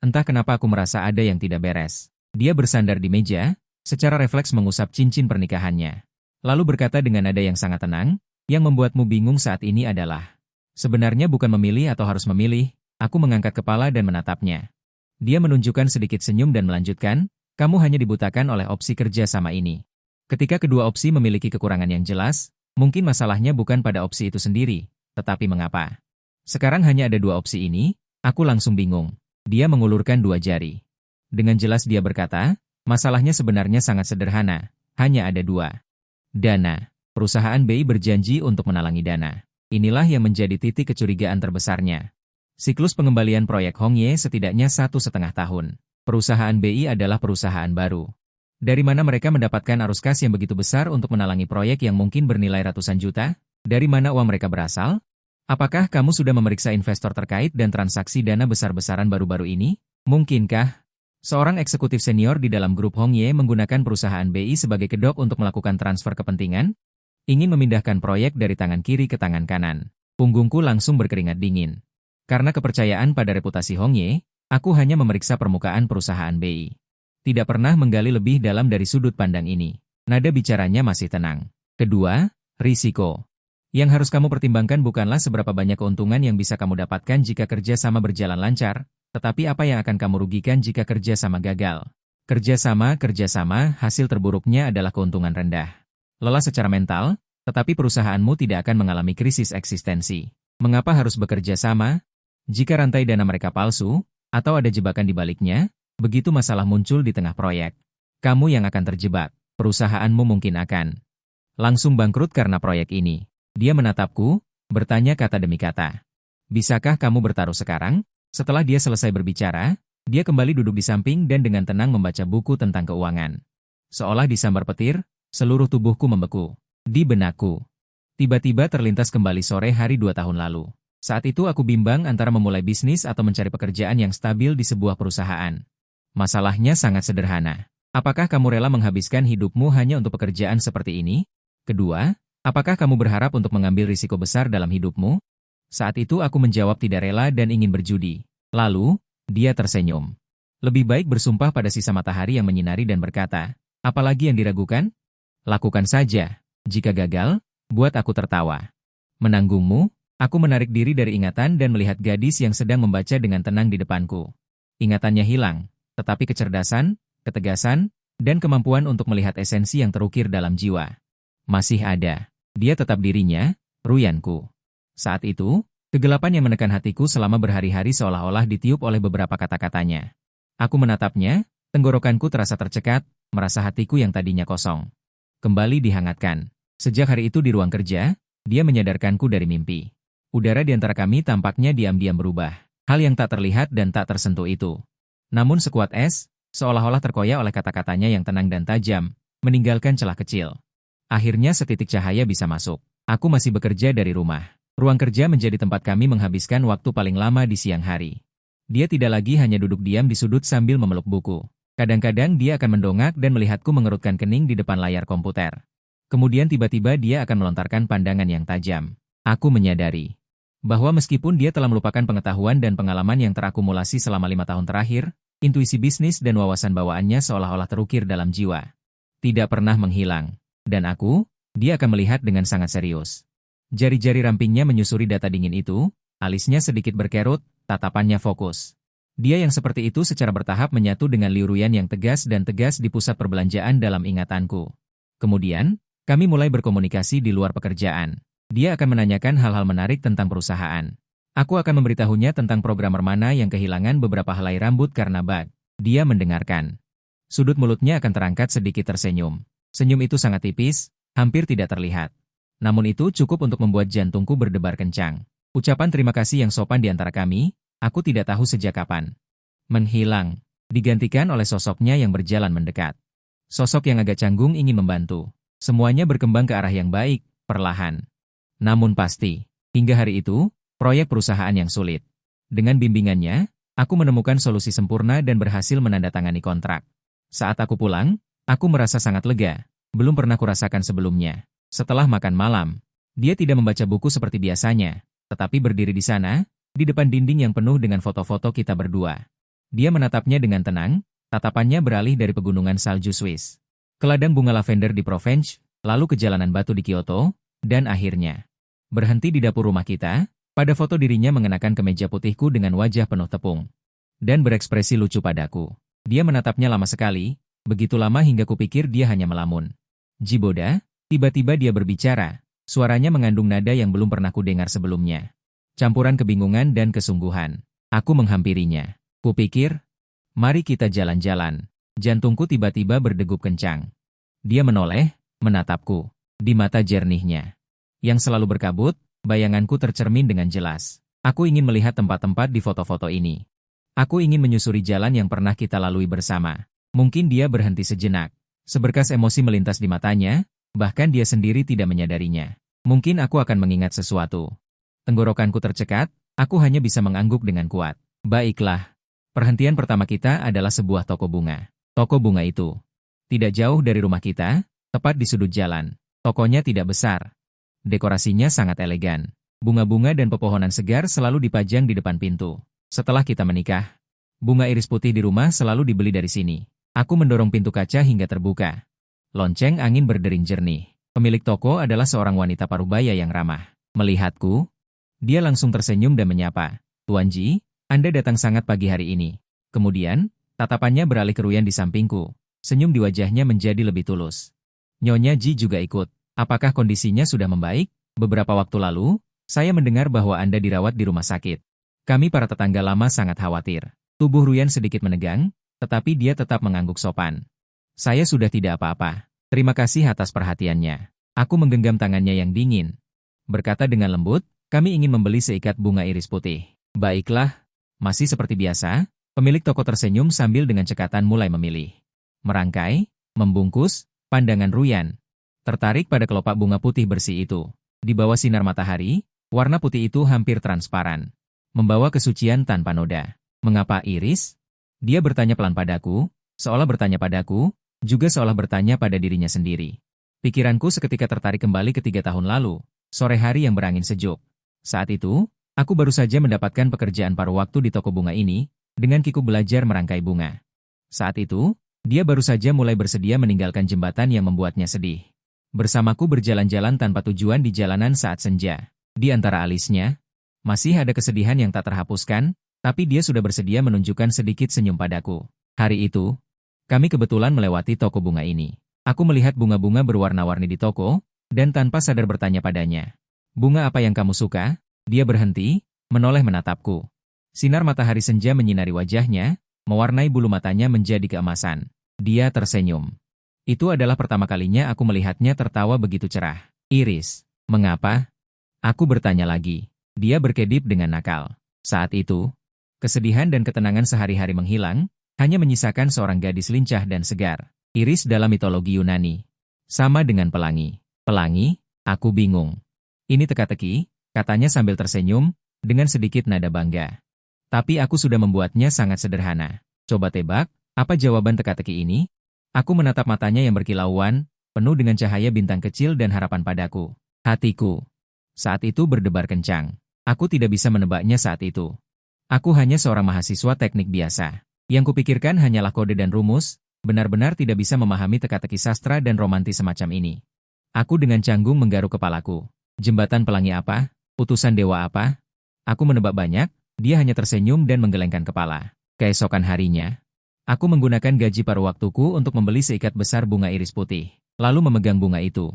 Entah kenapa aku merasa ada yang tidak beres. Dia bersandar di meja, secara refleks mengusap cincin pernikahannya. Lalu berkata dengan nada yang sangat tenang, yang membuatmu bingung saat ini adalah, sebenarnya bukan memilih atau harus memilih, aku mengangkat kepala dan menatapnya. Dia menunjukkan sedikit senyum dan melanjutkan, kamu hanya dibutakan oleh opsi kerja sama ini. Ketika kedua opsi memiliki kekurangan yang jelas, mungkin masalahnya bukan pada opsi itu sendiri, tetapi mengapa. Sekarang hanya ada dua opsi ini, aku langsung bingung. Dia mengulurkan dua jari. Dengan jelas dia berkata, masalahnya sebenarnya sangat sederhana, hanya ada dua. Dana. Perusahaan BI berjanji untuk menalangi dana. Inilah yang menjadi titik kecurigaan terbesarnya. Siklus pengembalian proyek Hongye setidaknya 1,5 tahun. Perusahaan BI adalah perusahaan baru. Dari mana mereka mendapatkan arus kas yang begitu besar untuk menalangi proyek yang mungkin bernilai ratusan juta? Dari mana uang mereka berasal? Apakah kamu sudah memeriksa investor terkait dan transaksi dana besar-besaran baru-baru ini? Mungkinkah seorang eksekutif senior di dalam grup Hongye menggunakan perusahaan BI sebagai kedok untuk melakukan transfer kepentingan? Ingin memindahkan proyek dari tangan kiri ke tangan kanan. Punggungku langsung berkeringat dingin. Karena kepercayaan pada reputasi Hongye, aku hanya memeriksa permukaan perusahaan BI. Tidak pernah menggali lebih dalam dari sudut pandang ini. Nada bicaranya masih tenang. Kedua, risiko. Yang harus kamu pertimbangkan bukanlah seberapa banyak keuntungan yang bisa kamu dapatkan jika kerja sama berjalan lancar, tetapi apa yang akan kamu rugikan jika kerja sama gagal. Kerjasama, hasil terburuknya adalah keuntungan rendah. Lelah secara mental, tetapi perusahaanmu tidak akan mengalami krisis eksistensi. Mengapa harus bekerja sama? Jika rantai dana mereka palsu, atau ada jebakan di baliknya, begitu masalah muncul di tengah proyek, kamu yang akan terjebak. Perusahaanmu mungkin akan langsung bangkrut karena proyek ini. Dia menatapku, bertanya kata demi kata. Bisakah kamu bertaruh sekarang? Setelah dia selesai berbicara, dia kembali duduk di samping dan dengan tenang membaca buku tentang keuangan. Seolah disambar petir, seluruh tubuhku membeku. Di benakku. Tiba-tiba terlintas kembali sore hari 2 tahun lalu. Saat itu aku bimbang antara memulai bisnis atau mencari pekerjaan yang stabil di sebuah perusahaan. Masalahnya sangat sederhana. Apakah kamu rela menghabiskan hidupmu hanya untuk pekerjaan seperti ini? Kedua, apakah kamu berharap untuk mengambil risiko besar dalam hidupmu? Saat itu aku menjawab tidak rela dan ingin berjudi. Lalu, dia tersenyum. Lebih baik bersumpah pada sisa matahari yang menyinari dan berkata, apalagi yang diragukan? Lakukan saja. Jika gagal, buat aku tertawa. Menanggungmu, aku menarik diri dari ingatan dan melihat gadis yang sedang membaca dengan tenang di depanku. Ingatannya hilang. Tetapi kecerdasan, ketegasan, dan kemampuan untuk melihat esensi yang terukir dalam jiwa masih ada. Dia tetap dirinya, Ruyanku. Saat itu, kegelapan yang menekan hatiku selama berhari-hari seolah-olah ditiup oleh beberapa kata-katanya. Aku menatapnya, tenggorokanku terasa tercekat, merasa hatiku yang tadinya kosong kembali dihangatkan. Sejak hari itu di ruang kerja, dia menyadarkanku dari mimpi. Udara di antara kami tampaknya diam-diam berubah. Hal yang tak terlihat dan tak tersentuh itu. Namun sekuat es, seolah-olah terkoyak oleh kata-katanya yang tenang dan tajam, meninggalkan celah kecil. Akhirnya setitik cahaya bisa masuk. Aku masih bekerja dari rumah. Ruang kerja menjadi tempat kami menghabiskan waktu paling lama di siang hari. Dia tidak lagi hanya duduk diam di sudut sambil memeluk buku. Kadang-kadang dia akan mendongak dan melihatku mengerutkan kening di depan layar komputer. Kemudian tiba-tiba dia akan melontarkan pandangan yang tajam. Aku menyadari bahwa meskipun dia telah melupakan pengetahuan dan pengalaman yang terakumulasi selama 5 tahun terakhir, intuisi bisnis dan wawasan bawaannya seolah-olah terukir dalam jiwa. Tidak pernah menghilang. Dan dia akan melihat dengan sangat serius. Jari-jari rampingnya menyusuri data dingin itu, alisnya sedikit berkerut, tatapannya fokus. Dia yang seperti itu secara bertahap menyatu dengan Liu Ruyan yang tegas dan tegas di pusat perbelanjaan dalam ingatanku. Kemudian, kami mulai berkomunikasi di luar pekerjaan. Dia akan menanyakan hal-hal menarik tentang perusahaan. Aku akan memberitahunya tentang programmer mana yang kehilangan beberapa helai rambut karena bug. Dia mendengarkan. Sudut mulutnya akan terangkat sedikit tersenyum. Senyum itu sangat tipis, hampir tidak terlihat. Namun itu cukup untuk membuat jantungku berdebar kencang. Ucapan terima kasih yang sopan di antara kami, aku tidak tahu sejak kapan menghilang, digantikan oleh sosoknya yang berjalan mendekat. Sosok yang agak canggung ingin membantu. Semuanya berkembang ke arah yang baik, perlahan. Namun pasti, hingga hari itu, proyek perusahaan yang sulit. Dengan bimbingannya, aku menemukan solusi sempurna dan berhasil menandatangani kontrak. Saat aku pulang, aku merasa sangat lega, belum pernah kurasakan sebelumnya. Setelah makan malam, dia tidak membaca buku seperti biasanya, tetapi berdiri di sana, di depan dinding yang penuh dengan foto-foto kita berdua. Dia menatapnya dengan tenang, tatapannya beralih dari pegunungan salju Swiss ke ladang bunga lavender di Provence, lalu ke jalanan batu di Kyoto, dan akhirnya berhenti di dapur rumah kita. Pada foto dirinya mengenakan kemeja putihku dengan wajah penuh tepung dan berekspresi lucu padaku. Dia menatapnya lama sekali, begitu lama hingga kupikir dia hanya melamun. Jiboda, tiba-tiba dia berbicara, suaranya mengandung nada yang belum pernah kudengar sebelumnya. Campuran kebingungan dan kesungguhan. Aku menghampirinya. Kupikir, mari kita jalan-jalan. Jantungku tiba-tiba berdegup kencang. Dia menoleh, menatapku. Di mata jernihnya yang selalu berkabut, bayanganku tercermin dengan jelas. Aku ingin melihat tempat-tempat di foto-foto ini. Aku ingin menyusuri jalan yang pernah kita lalui bersama. Mungkin dia berhenti sejenak. Seberkas emosi melintas di matanya, bahkan dia sendiri tidak menyadarinya. Mungkin aku akan mengingat sesuatu. Tenggorokanku tercekat, aku hanya bisa mengangguk dengan kuat. Baiklah. Perhentian pertama kita adalah sebuah toko bunga. Toko bunga itu tidak jauh dari rumah kita, tepat di sudut jalan. Tokonya tidak besar. Dekorasinya sangat elegan. Bunga-bunga dan pepohonan segar selalu dipajang di depan pintu. Setelah kita menikah, bunga iris putih di rumah selalu dibeli dari sini. Aku mendorong pintu kaca hingga terbuka. Lonceng angin berdering jernih. Pemilik toko adalah seorang wanita parubaya yang ramah. Melihatku, dia langsung tersenyum dan menyapa. Tuan Ji, Anda datang sangat pagi hari ini. Kemudian, tatapannya beralih ke Ruyan di sampingku. Senyum di wajahnya menjadi lebih tulus. Nyonya Ji juga ikut. Apakah kondisinya sudah membaik? Beberapa waktu lalu, saya mendengar bahwa Anda dirawat di rumah sakit. Kami para tetangga lama sangat khawatir. Tubuh Ruyan sedikit menegang, tetapi dia tetap mengangguk sopan. Saya sudah tidak apa-apa. Terima kasih atas perhatiannya. Aku menggenggam tangannya yang dingin. Berkata dengan lembut, kami ingin membeli seikat bunga iris putih. Baiklah. Masih seperti biasa, pemilik toko tersenyum sambil dengan cekatan mulai memilih. Merangkai, membungkus, pandangan Ruyan tertarik pada kelopak bunga putih bersih itu. Di bawah sinar matahari, warna putih itu hampir transparan. Membawa kesucian tanpa noda. Mengapa iris? Dia bertanya pelan padaku, seolah bertanya padaku, juga seolah bertanya pada dirinya sendiri. Pikiranku seketika tertarik kembali ke 3 tahun lalu, sore hari yang berangin sejuk. Saat itu, aku baru saja mendapatkan pekerjaan paruh waktu di toko bunga ini, dengan kikuk belajar merangkai bunga. Saat itu, dia baru saja mulai bersedia meninggalkan jembatan yang membuatnya sedih. Bersamaku berjalan-jalan tanpa tujuan di jalanan saat senja. Di antara alisnya, masih ada kesedihan yang tak terhapuskan, tapi dia sudah bersedia menunjukkan sedikit senyum padaku. Hari itu, kami kebetulan melewati toko bunga ini. Aku melihat bunga-bunga berwarna-warni di toko, dan tanpa sadar bertanya padanya. Bunga apa yang kamu suka? Dia berhenti, menoleh menatapku. Sinar matahari senja menyinari wajahnya, mewarnai bulu matanya menjadi keemasan. Dia tersenyum. Itu adalah pertama kalinya aku melihatnya tertawa begitu cerah. Iris, mengapa? Aku bertanya lagi. Dia berkedip dengan nakal. Saat itu, kesedihan dan ketenangan sehari-hari menghilang, hanya menyisakan seorang gadis lincah dan segar. Iris dalam mitologi Yunani. Sama dengan pelangi. Pelangi? Aku bingung. Ini teka-teki, katanya sambil tersenyum, dengan sedikit nada bangga. Tapi aku sudah membuatnya sangat sederhana. Coba tebak, apa jawaban teka-teki ini? Aku menatap matanya yang berkilauan, penuh dengan cahaya bintang kecil dan harapan padaku. Hatiku. Saat itu berdebar kencang. Aku tidak bisa menebaknya saat itu. Aku hanya seorang mahasiswa teknik biasa. Yang kupikirkan hanyalah kode dan rumus, benar-benar tidak bisa memahami teka-teki sastra dan romantis semacam ini. Aku dengan canggung menggaruk kepalaku. Jembatan pelangi apa? Utusan dewa apa? Aku menebak banyak, dia hanya tersenyum dan menggelengkan kepala. Keesokan harinya, aku menggunakan gaji paruh waktuku untuk membeli seikat besar bunga iris putih, lalu memegang bunga itu.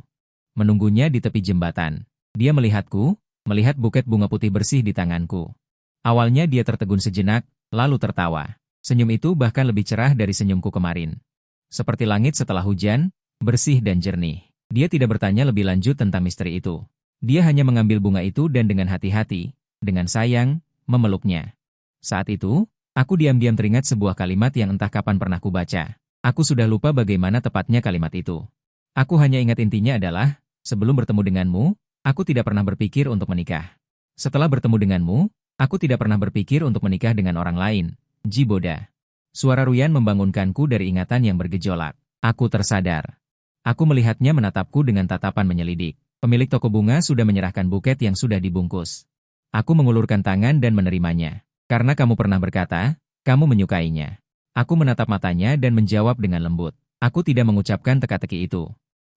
Menunggunya di tepi jembatan. Dia melihatku, melihat buket bunga putih bersih di tanganku. Awalnya dia tertegun sejenak, lalu tertawa. Senyum itu bahkan lebih cerah dari senyumku kemarin. Seperti langit setelah hujan, bersih dan jernih. Dia tidak bertanya lebih lanjut tentang misteri itu. Dia hanya mengambil bunga itu dan dengan hati-hati, dengan sayang, memeluknya. Saat itu, aku diam-diam teringat sebuah kalimat yang entah kapan pernah kubaca. Aku sudah lupa bagaimana tepatnya kalimat itu. Aku hanya ingat intinya adalah, sebelum bertemu denganmu, aku tidak pernah berpikir untuk menikah. Setelah bertemu denganmu, aku tidak pernah berpikir untuk menikah dengan orang lain. Jiboda. Suara Ruyan membangunkanku dari ingatan yang bergejolak. Aku tersadar. Aku melihatnya menatapku dengan tatapan menyelidik. Pemilik toko bunga sudah menyerahkan buket yang sudah dibungkus. Aku mengulurkan tangan dan menerimanya. Karena kamu pernah berkata, kamu menyukainya. Aku menatap matanya dan menjawab dengan lembut. Aku tidak mengucapkan teka-teki itu.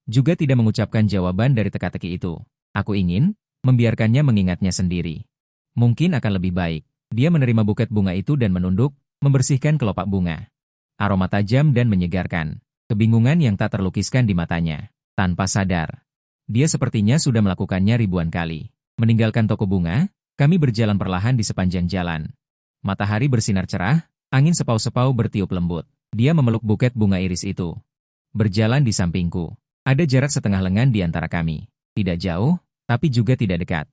Juga tidak mengucapkan jawaban dari teka-teki itu. Aku ingin membiarkannya mengingatnya sendiri. Mungkin akan lebih baik. Dia menerima buket bunga itu dan menunduk, membersihkan kelopak bunga. Aroma tajam dan menyegarkan. Kebingungan yang tak terlukiskan di matanya. Tanpa sadar. Dia sepertinya sudah melakukannya ribuan kali. Meninggalkan toko bunga, kami berjalan perlahan di sepanjang jalan. Matahari bersinar cerah, angin sepau-sepau bertiup lembut. Dia memeluk buket bunga iris itu. Berjalan di sampingku. Ada jarak setengah lengan di antara kami. Tidak jauh, tapi juga tidak dekat.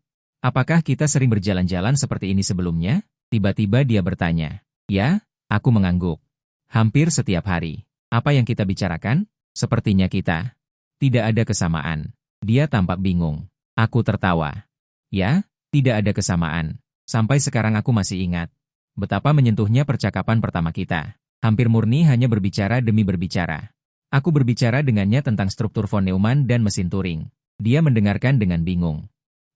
Apakah kita sering berjalan-jalan seperti ini sebelumnya? Tiba-tiba dia bertanya. Ya, aku mengangguk. Hampir setiap hari. Apa yang kita bicarakan? Sepertinya kita tidak ada kesamaan. Dia tampak bingung. Aku tertawa. Ya, tidak ada kesamaan. Sampai sekarang aku masih ingat. Betapa menyentuhnya percakapan pertama kita. Hampir murni hanya berbicara demi berbicara. Aku berbicara dengannya tentang struktur von Neumann dan mesin Turing. Dia mendengarkan dengan bingung.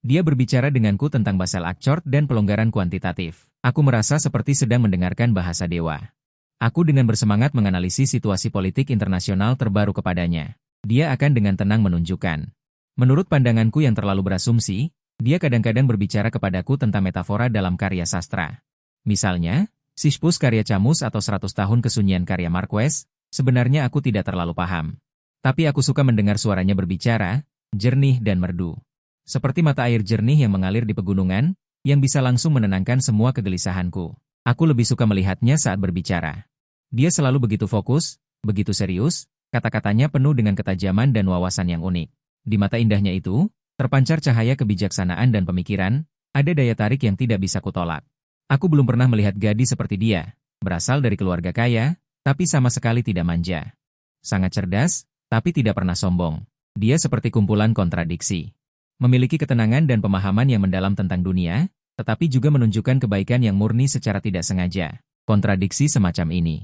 Dia berbicara denganku tentang Basel-Accord dan pelonggaran kuantitatif. Aku merasa seperti sedang mendengarkan bahasa dewa. Aku dengan bersemangat menganalisis situasi politik internasional terbaru kepadanya. Dia akan dengan tenang menunjukkan. Menurut pandanganku yang terlalu berasumsi, dia kadang-kadang berbicara kepadaku tentang metafora dalam karya sastra. Misalnya, Sisyphus karya Camus atau 100 tahun kesunyian karya Marquez, sebenarnya aku tidak terlalu paham. Tapi aku suka mendengar suaranya berbicara, jernih dan merdu. Seperti mata air jernih yang mengalir di pegunungan, yang bisa langsung menenangkan semua kegelisahanku. Aku lebih suka melihatnya saat berbicara. Dia selalu begitu fokus, begitu serius, kata-katanya penuh dengan ketajaman dan wawasan yang unik. Di mata indahnya itu, terpancar cahaya kebijaksanaan dan pemikiran, ada daya tarik yang tidak bisa kutolak. Aku belum pernah melihat gadis seperti dia, berasal dari keluarga kaya, tapi sama sekali tidak manja. Sangat cerdas, tapi tidak pernah sombong. Dia seperti kumpulan kontradiksi. Memiliki ketenangan dan pemahaman yang mendalam tentang dunia, tetapi juga menunjukkan kebaikan yang murni secara tidak sengaja. Kontradiksi semacam ini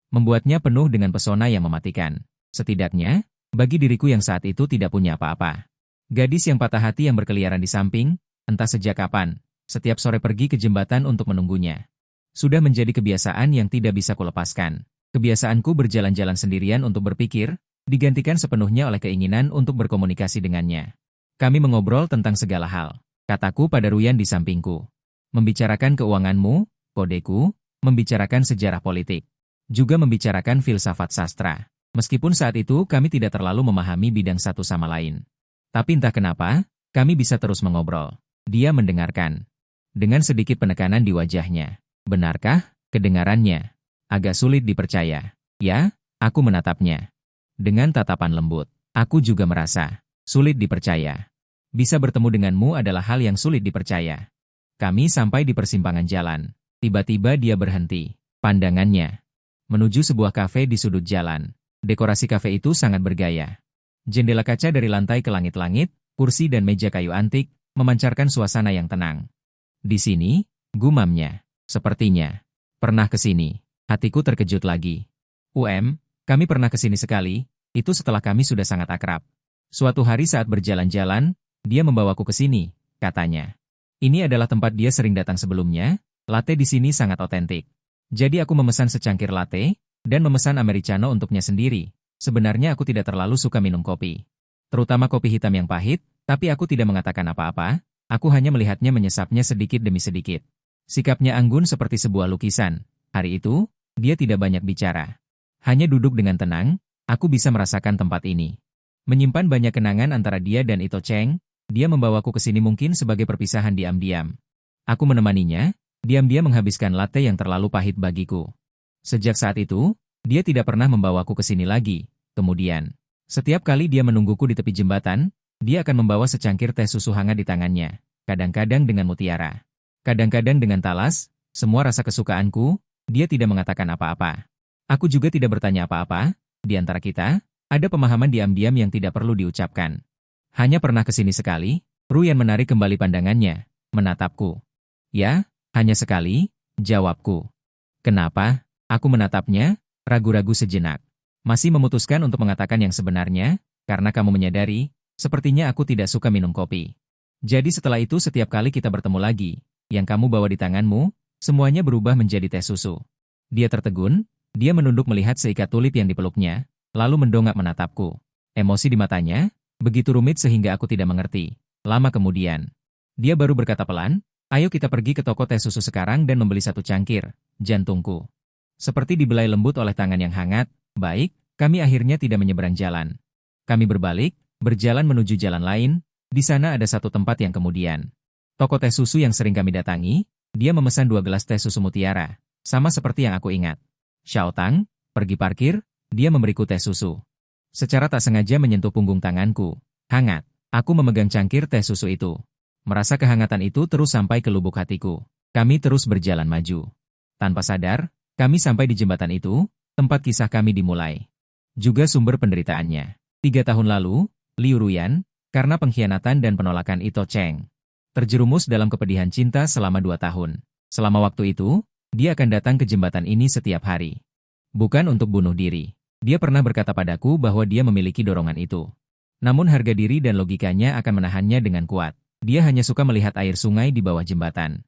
membuatnya penuh dengan pesona yang mematikan. Setidaknya, bagi diriku yang saat itu tidak punya apa-apa. Gadis yang patah hati yang berkeliaran di samping, entah sejak kapan, setiap sore pergi ke jembatan untuk menunggunya. Sudah menjadi kebiasaan yang tidak bisa kulepaskan. Kebiasaanku berjalan-jalan sendirian untuk berpikir, digantikan sepenuhnya oleh keinginan untuk berkomunikasi dengannya. Kami mengobrol tentang segala hal. Kataku pada Ruyan di sampingku. Membicarakan keuanganmu, kodeku, membicarakan sejarah politik. Juga membicarakan filsafat sastra. Meskipun saat itu kami tidak terlalu memahami bidang satu sama lain. Tapi entah kenapa, kami bisa terus mengobrol. Dia mendengarkan. Dengan sedikit penekanan di wajahnya. Benarkah, kedengarannya? Agak sulit dipercaya. Ya, Aku menatapnya. Dengan tatapan lembut, aku juga merasa sulit dipercaya. Bisa bertemu denganmu adalah hal yang sulit dipercaya. Kami sampai di persimpangan jalan. Tiba-tiba dia berhenti. Pandangannya menuju sebuah kafe di sudut jalan. Dekorasi kafe itu sangat bergaya. Jendela kaca dari lantai ke langit-langit, kursi dan meja kayu antik, memancarkan suasana yang tenang. Di sini, gumamnya. Sepertinya. Pernah ke sini. Hatiku terkejut lagi. Kami pernah ke sini sekali, itu setelah kami sudah sangat akrab. Suatu hari saat berjalan-jalan, dia membawaku ke sini, katanya. Ini adalah tempat dia sering datang sebelumnya, latte di sini sangat otentik. Jadi aku memesan secangkir latte, dan memesan americano untuknya sendiri. Sebenarnya aku tidak terlalu suka minum kopi. Terutama kopi hitam yang pahit, tapi aku tidak mengatakan apa-apa, aku hanya melihatnya menyesapnya sedikit demi sedikit. Sikapnya anggun seperti sebuah lukisan. Hari itu, dia tidak banyak bicara. Hanya duduk dengan tenang, aku bisa merasakan tempat ini. Menyimpan banyak kenangan antara dia dan Ito Cheng, dia membawaku ke sini mungkin sebagai perpisahan diam-diam. Aku menemaninya, diam-diam menghabiskan latte yang terlalu pahit bagiku. Sejak saat itu, dia tidak pernah membawaku ke sini lagi. Kemudian, setiap kali dia menungguku di tepi jembatan, dia akan membawa secangkir teh susu hangat di tangannya, kadang-kadang dengan mutiara. Kadang-kadang dengan talas, semua rasa kesukaanku, dia tidak mengatakan apa-apa. Aku juga tidak bertanya apa-apa, di antara kita, ada pemahaman diam-diam yang tidak perlu diucapkan. Hanya pernah ke sini sekali, Ruyan menarik kembali pandangannya, menatapku. Ya, hanya sekali, jawabku. Kenapa? Aku menatapnya, ragu-ragu sejenak. Masih memutuskan untuk mengatakan yang sebenarnya, karena kamu menyadari, sepertinya aku tidak suka minum kopi. Jadi setelah itu setiap kali kita bertemu lagi, yang kamu bawa di tanganmu, semuanya berubah menjadi teh susu. Dia tertegun, dia menunduk melihat seikat tulip yang dipeluknya, lalu mendongak menatapku. Emosi di matanya, begitu rumit sehingga aku tidak mengerti. Lama kemudian, dia baru berkata pelan, ayo kita pergi ke toko teh susu sekarang dan membeli satu cangkir, jantungku. Seperti dibelai lembut oleh tangan yang hangat, baik, kami akhirnya tidak menyeberang jalan. Kami berbalik, berjalan menuju jalan lain, di sana ada satu tempat yang kemudian. Toko teh susu yang sering kami datangi, dia memesan 2 gelas teh susu mutiara, sama seperti yang aku ingat. Xiao Tang, pergi parkir, dia memberiku teh susu. Secara tak sengaja menyentuh punggung tanganku. Hangat, aku memegang cangkir teh susu itu. Merasa kehangatan itu terus sampai ke lubuk hatiku. Kami terus berjalan maju. Tanpa sadar, kami sampai di jembatan itu, tempat kisah kami dimulai. Juga sumber penderitaannya. 3 tahun lalu, Liu Ruyan, karena pengkhianatan dan penolakan Ito Cheng, terjerumus dalam kepedihan cinta selama 2 tahun. Selama waktu itu, dia akan datang ke jembatan ini setiap hari. Bukan untuk bunuh diri. Dia pernah berkata padaku bahwa dia memiliki dorongan itu. Namun harga diri dan logikanya akan menahannya dengan kuat. Dia hanya suka melihat air sungai di bawah jembatan.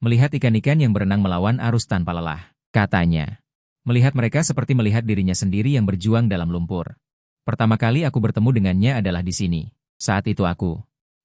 Melihat ikan-ikan yang berenang melawan arus tanpa lelah. Katanya. Melihat mereka seperti melihat dirinya sendiri yang berjuang dalam lumpur. Pertama kali aku bertemu dengannya adalah di sini. Saat itu aku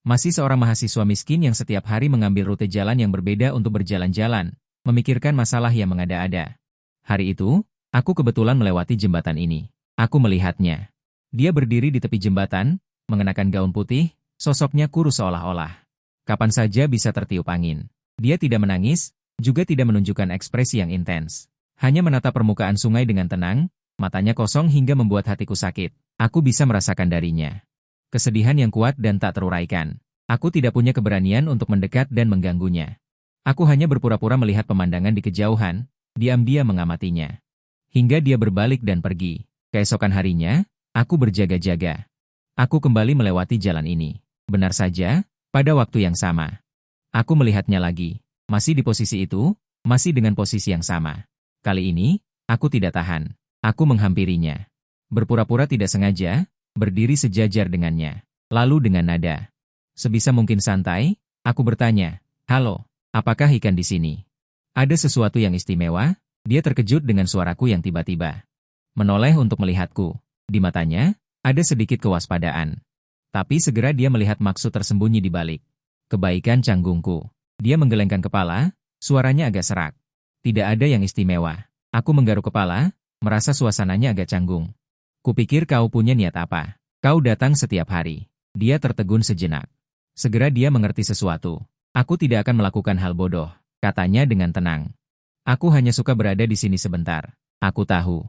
masih seorang mahasiswa miskin yang setiap hari mengambil rute jalan yang berbeda untuk berjalan-jalan, memikirkan masalah yang mengada-ada. Hari itu, aku kebetulan melewati jembatan ini. Aku melihatnya. Dia berdiri di tepi jembatan, mengenakan gaun putih, sosoknya kurus seolah-olah kapan saja bisa tertiup angin. Dia tidak menangis, juga tidak menunjukkan ekspresi yang intens. Hanya menatap permukaan sungai dengan tenang, matanya kosong hingga membuat hatiku sakit. Aku bisa merasakan darinya kesedihan yang kuat dan tak teruraikan. Aku tidak punya keberanian untuk mendekat dan mengganggunya. Aku hanya berpura-pura melihat pemandangan di kejauhan, diam-diam mengamatinya. Hingga dia berbalik dan pergi. Keesokan harinya, aku berjaga-jaga. Aku kembali melewati jalan ini. Benar saja, pada waktu yang sama. Aku melihatnya lagi. Masih di posisi itu, masih dengan posisi yang sama. Kali ini, aku tidak tahan. Aku menghampirinya. Berpura-pura tidak sengaja, berdiri sejajar dengannya. Lalu dengan nada sebisa mungkin santai, aku bertanya, "Halo, apakah ikan di sini? Ada sesuatu yang istimewa?" Dia terkejut dengan suaraku yang tiba-tiba menoleh untuk melihatku. Di matanya, ada sedikit kewaspadaan. Tapi segera dia melihat maksud tersembunyi di balik kebaikan canggungku. Dia menggelengkan kepala, suaranya agak serak. Tidak ada yang istimewa. Aku menggaruk kepala, merasa suasananya agak canggung. Kupikir kau punya niat apa? Kau datang setiap hari. Dia tertegun sejenak. Segera dia mengerti sesuatu. Aku tidak akan melakukan hal bodoh, katanya dengan tenang. Aku hanya suka berada di sini sebentar. Aku tahu.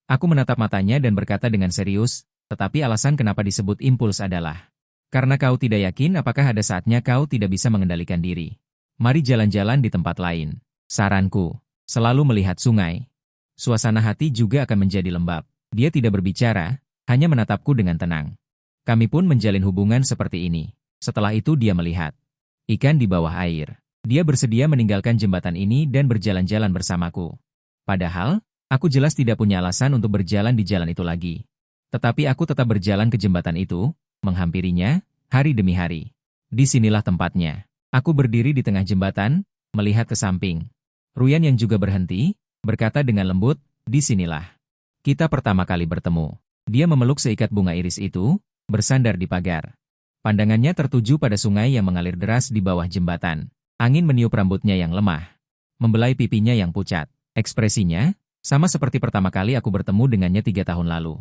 Aku menatap matanya dan berkata dengan serius, tetapi alasan kenapa disebut impuls adalah karena kau tidak yakin apakah ada saatnya kau tidak bisa mengendalikan diri. Mari jalan-jalan di tempat lain. Saranku, selalu melihat sungai. Suasana hati juga akan menjadi lembab. Dia tidak berbicara, hanya menatapku dengan tenang. Kami pun menjalin hubungan seperti ini. Setelah itu dia melihat ikan di bawah air. Dia bersedia meninggalkan jembatan ini dan berjalan-jalan bersamaku. Padahal, aku jelas tidak punya alasan untuk berjalan di jalan itu lagi. Tetapi aku tetap berjalan ke jembatan itu, menghampirinya, hari demi hari. Disinilah tempatnya. Aku berdiri di tengah jembatan, melihat ke samping. Ruyan yang juga berhenti, berkata dengan lembut, disinilah kita pertama kali bertemu. Dia memeluk seikat bunga iris itu, bersandar di pagar. Pandangannya tertuju pada sungai yang mengalir deras di bawah jembatan. Angin meniup rambutnya yang lemah, membelai pipinya yang pucat. Ekspresinya, sama seperti pertama kali aku bertemu dengannya 3 tahun lalu.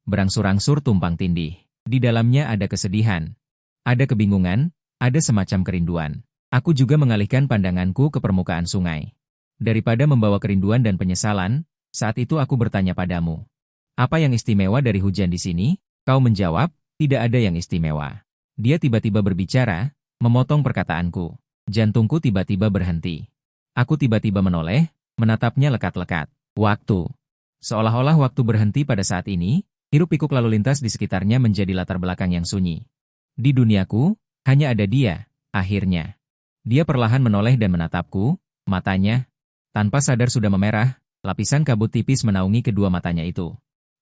Berangsur-angsur tumpang tindih. Di dalamnya ada kesedihan, ada kebingungan, ada semacam kerinduan. Aku juga mengalihkan pandanganku ke permukaan sungai. Daripada membawa kerinduan dan penyesalan, saat itu aku bertanya padamu, apa yang istimewa dari hujan di sini? Kau menjawab, tidak ada yang istimewa. Dia tiba-tiba berbicara, memotong perkataanku. Jantungku tiba-tiba berhenti. Aku tiba-tiba menoleh, menatapnya lekat-lekat. Waktu. Seolah-olah waktu berhenti pada saat ini, hiruk-pikuk lalu lintas di sekitarnya menjadi latar belakang yang sunyi. Di duniaku, hanya ada dia, akhirnya. Dia perlahan menoleh dan menatapku, matanya, tanpa sadar sudah memerah, lapisan kabut tipis menaungi kedua matanya itu.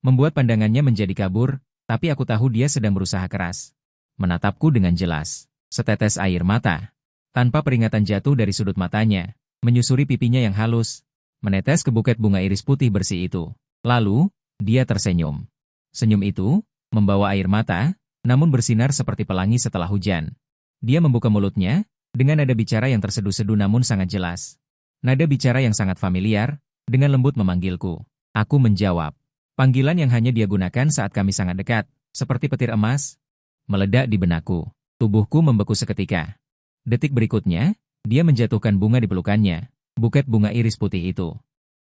Membuat pandangannya menjadi kabur, tapi aku tahu dia sedang berusaha keras. Menatapku dengan jelas. Setetes air mata, tanpa peringatan jatuh dari sudut matanya, menyusuri pipinya yang halus, menetes ke buket bunga iris putih bersih itu. Lalu, dia tersenyum. Senyum itu, membawa air mata, namun bersinar seperti pelangi setelah hujan. Dia membuka mulutnya, dengan nada bicara yang terseduh-seduh namun sangat jelas. Nada bicara yang sangat familiar, dengan lembut memanggilku. Aku menjawab. Panggilan yang hanya dia gunakan saat kami sangat dekat, seperti petir emas, meledak di benakku. Tubuhku membeku seketika. Detik berikutnya, dia menjatuhkan bunga di pelukannya, buket bunga iris putih itu.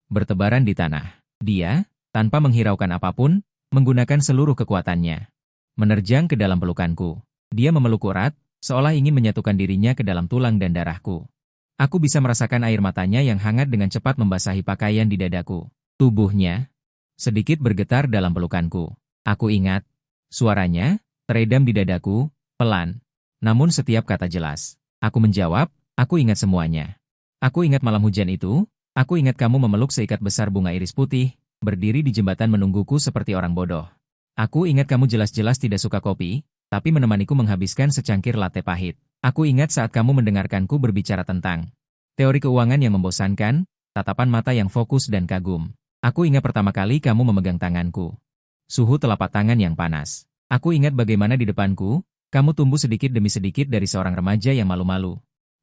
Bertebaran di tanah. Dia, tanpa menghiraukan apapun, menggunakan seluruh kekuatannya. Menerjang ke dalam pelukanku. Dia memeluk erat, seolah ingin menyatukan dirinya ke dalam tulang dan darahku. Aku bisa merasakan air matanya yang hangat dengan cepat membasahi pakaian di dadaku. Tubuhnya sedikit bergetar dalam pelukanku. Aku ingat, suaranya teredam di dadaku, pelan. Namun setiap kata jelas. Aku menjawab, aku ingat semuanya. Aku ingat malam hujan itu, aku ingat kamu memeluk seikat besar bunga iris putih, berdiri di jembatan menungguku seperti orang bodoh. Aku ingat kamu jelas-jelas tidak suka kopi, tapi menemaniku menghabiskan secangkir latte pahit. Aku ingat saat kamu mendengarkanku berbicara tentang teori keuangan yang membosankan, tatapan mata yang fokus dan kagum. Aku ingat pertama kali kamu memegang tanganku. Suhu telapak tangan yang panas. Aku ingat bagaimana di depanku, kamu tumbuh sedikit demi sedikit dari seorang remaja yang malu-malu,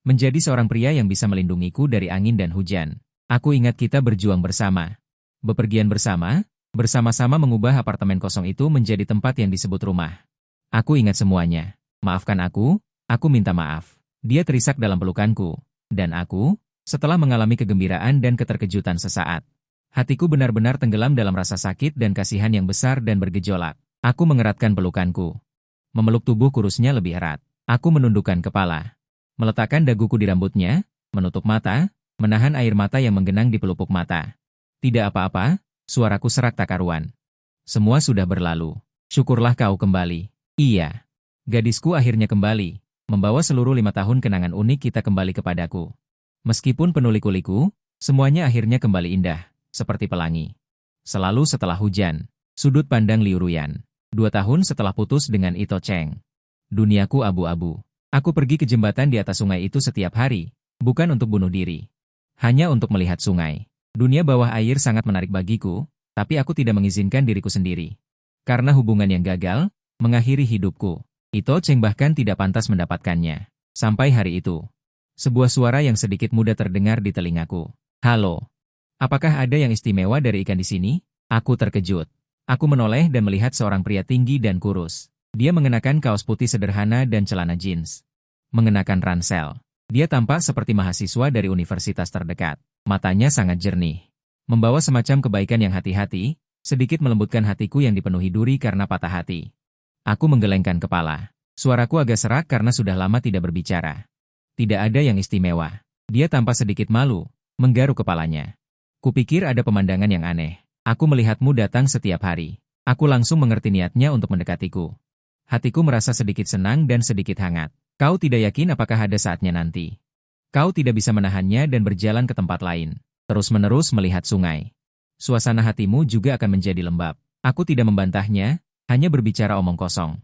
menjadi seorang pria yang bisa melindungiku dari angin dan hujan. Aku ingat kita berjuang bersama, bepergian bersama, bersama-sama mengubah apartemen kosong itu menjadi tempat yang disebut rumah. Aku ingat semuanya. Maafkan aku minta maaf. Dia terisak dalam pelukanku. Dan aku, setelah mengalami kegembiraan dan keterkejutan sesaat, hatiku benar-benar tenggelam dalam rasa sakit dan kasihan yang besar dan bergejolak. Aku mengeratkan pelukanku. Memeluk tubuh kurusnya lebih erat. Aku menundukkan kepala. Meletakkan daguku di rambutnya, menutup mata, menahan air mata yang menggenang di pelupuk mata. Tidak apa-apa, suaraku serak tak karuan. Semua sudah berlalu. Syukurlah kau kembali. Iya. Gadisku akhirnya kembali, membawa seluruh 5 tahun kenangan unik kita kembali kepadaku. Meskipun penuh liku-liku, semuanya akhirnya kembali indah, seperti pelangi. Selalu setelah hujan. Sudut pandang Liu Ruyan. 2 tahun setelah putus dengan Ito Cheng. Duniaku abu-abu. Aku pergi ke jembatan di atas sungai itu setiap hari, bukan untuk bunuh diri. Hanya untuk melihat sungai. Dunia bawah air sangat menarik bagiku, tapi aku tidak mengizinkan diriku sendiri. Karena hubungan yang gagal, mengakhiri hidupku. Ito Cheng bahkan tidak pantas mendapatkannya. Sampai hari itu. Sebuah suara yang sedikit muda terdengar di telingaku. Halo. Apakah ada yang istimewa dari ikan di sini? Aku terkejut. Aku menoleh dan melihat seorang pria tinggi dan kurus. Dia mengenakan kaos putih sederhana dan celana jeans. Mengenakan ransel. Dia tampak seperti mahasiswa dari universitas terdekat. Matanya sangat jernih. Membawa semacam kebaikan yang hati-hati, sedikit melembutkan hatiku yang dipenuhi duri karena patah hati. Aku menggelengkan kepala. Suaraku agak serak karena sudah lama tidak berbicara. Tidak ada yang istimewa. Dia tanpa sedikit malu, menggaruk kepalanya. Kupikir ada pemandangan yang aneh. Aku melihatmu datang setiap hari. Aku langsung mengerti niatnya untuk mendekatiku. Hatiku merasa sedikit senang dan sedikit hangat. Kau tidak yakin apakah ada saatnya nanti. Kau tidak bisa menahannya dan berjalan ke tempat lain. Terus-menerus melihat sungai. Suasana hatimu juga akan menjadi lembab. Aku tidak membantahnya, hanya berbicara omong kosong.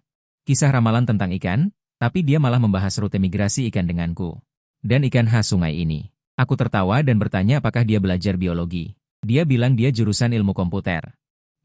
Kisah ramalan tentang ikan, tapi dia malah membahas rute migrasi ikan denganku. Dan ikan khas sungai ini. Aku tertawa dan bertanya apakah dia belajar biologi. Dia bilang dia jurusan ilmu komputer.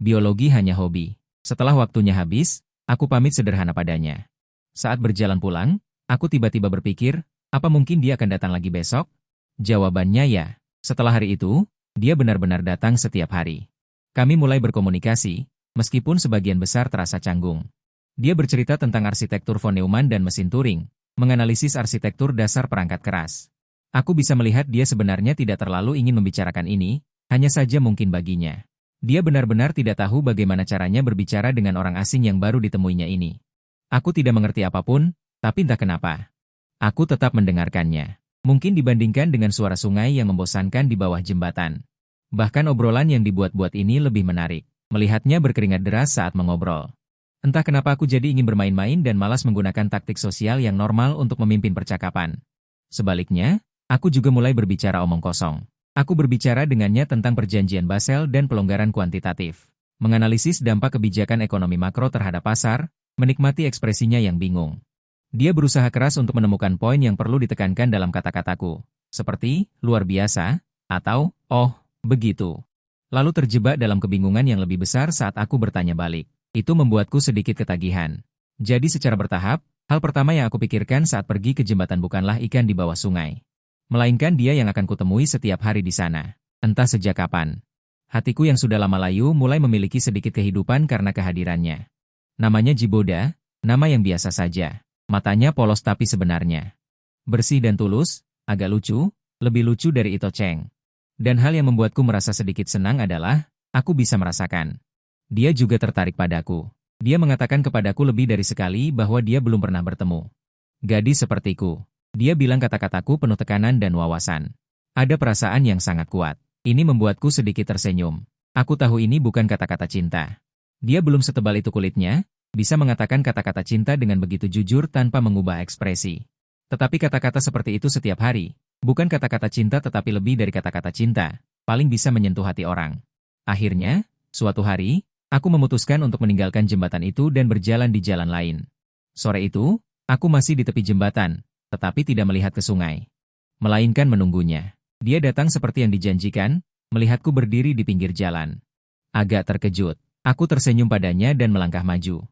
Biologi hanya hobi. Setelah waktunya habis, aku pamit sederhana padanya. Saat berjalan pulang, aku tiba-tiba berpikir, apa mungkin dia akan datang lagi besok? Jawabannya ya. Setelah hari itu, dia benar-benar datang setiap hari. Kami mulai berkomunikasi, meskipun sebagian besar terasa canggung. Dia bercerita tentang arsitektur von Neumann dan mesin Turing, menganalisis arsitektur dasar perangkat keras. Aku bisa melihat dia sebenarnya tidak terlalu ingin membicarakan ini, hanya saja mungkin baginya. Dia benar-benar tidak tahu bagaimana caranya berbicara dengan orang asing yang baru ditemuinya ini. Aku tidak mengerti apapun, tapi entah kenapa. Aku tetap mendengarkannya. Mungkin dibandingkan dengan suara sungai yang membosankan di bawah jembatan. Bahkan obrolan yang dibuat-buat ini lebih menarik. Melihatnya berkeringat deras saat mengobrol. Entah kenapa aku jadi ingin bermain-main dan malas menggunakan taktik sosial yang normal untuk memimpin percakapan. Sebaliknya, aku juga mulai berbicara omong kosong. Aku berbicara dengannya tentang perjanjian Basel dan pelonggaran kuantitatif. Menganalisis dampak kebijakan ekonomi makro terhadap pasar, menikmati ekspresinya yang bingung. Dia berusaha keras untuk menemukan poin yang perlu ditekankan dalam kata-kataku. Seperti, luar biasa, atau, oh, begitu. Lalu terjebak dalam kebingungan yang lebih besar saat aku bertanya balik. Itu membuatku sedikit ketagihan. Jadi secara bertahap, hal pertama yang aku pikirkan saat pergi ke jembatan bukanlah ikan di bawah sungai. Melainkan dia yang akan kutemui setiap hari di sana. Entah sejak kapan. Hatiku yang sudah lama layu mulai memiliki sedikit kehidupan karena kehadirannya. Namanya Jiboda, nama yang biasa saja. Matanya polos tapi sebenarnya bersih dan tulus, agak lucu, lebih lucu dari Ito Cheng. Dan hal yang membuatku merasa sedikit senang adalah, aku bisa merasakan. Dia juga tertarik padaku. Dia mengatakan kepadaku lebih dari sekali bahwa dia belum pernah bertemu gadis sepertiku. Dia bilang kata-kataku penuh tekanan dan wawasan. Ada perasaan yang sangat kuat. Ini membuatku sedikit tersenyum. Aku tahu ini bukan kata-kata cinta. Dia belum setebal itu kulitnya, bisa mengatakan kata-kata cinta dengan begitu jujur tanpa mengubah ekspresi. Tetapi kata-kata seperti itu setiap hari, bukan kata-kata cinta tetapi lebih dari kata-kata cinta, paling bisa menyentuh hati orang. Akhirnya, suatu hari, aku memutuskan untuk meninggalkan jembatan itu dan berjalan di jalan lain. Sore itu, aku masih di tepi jembatan, tetapi tidak melihat ke sungai. Melainkan menunggunya. Dia datang seperti yang dijanjikan, melihatku berdiri di pinggir jalan. Agak terkejut, aku tersenyum padanya dan melangkah maju.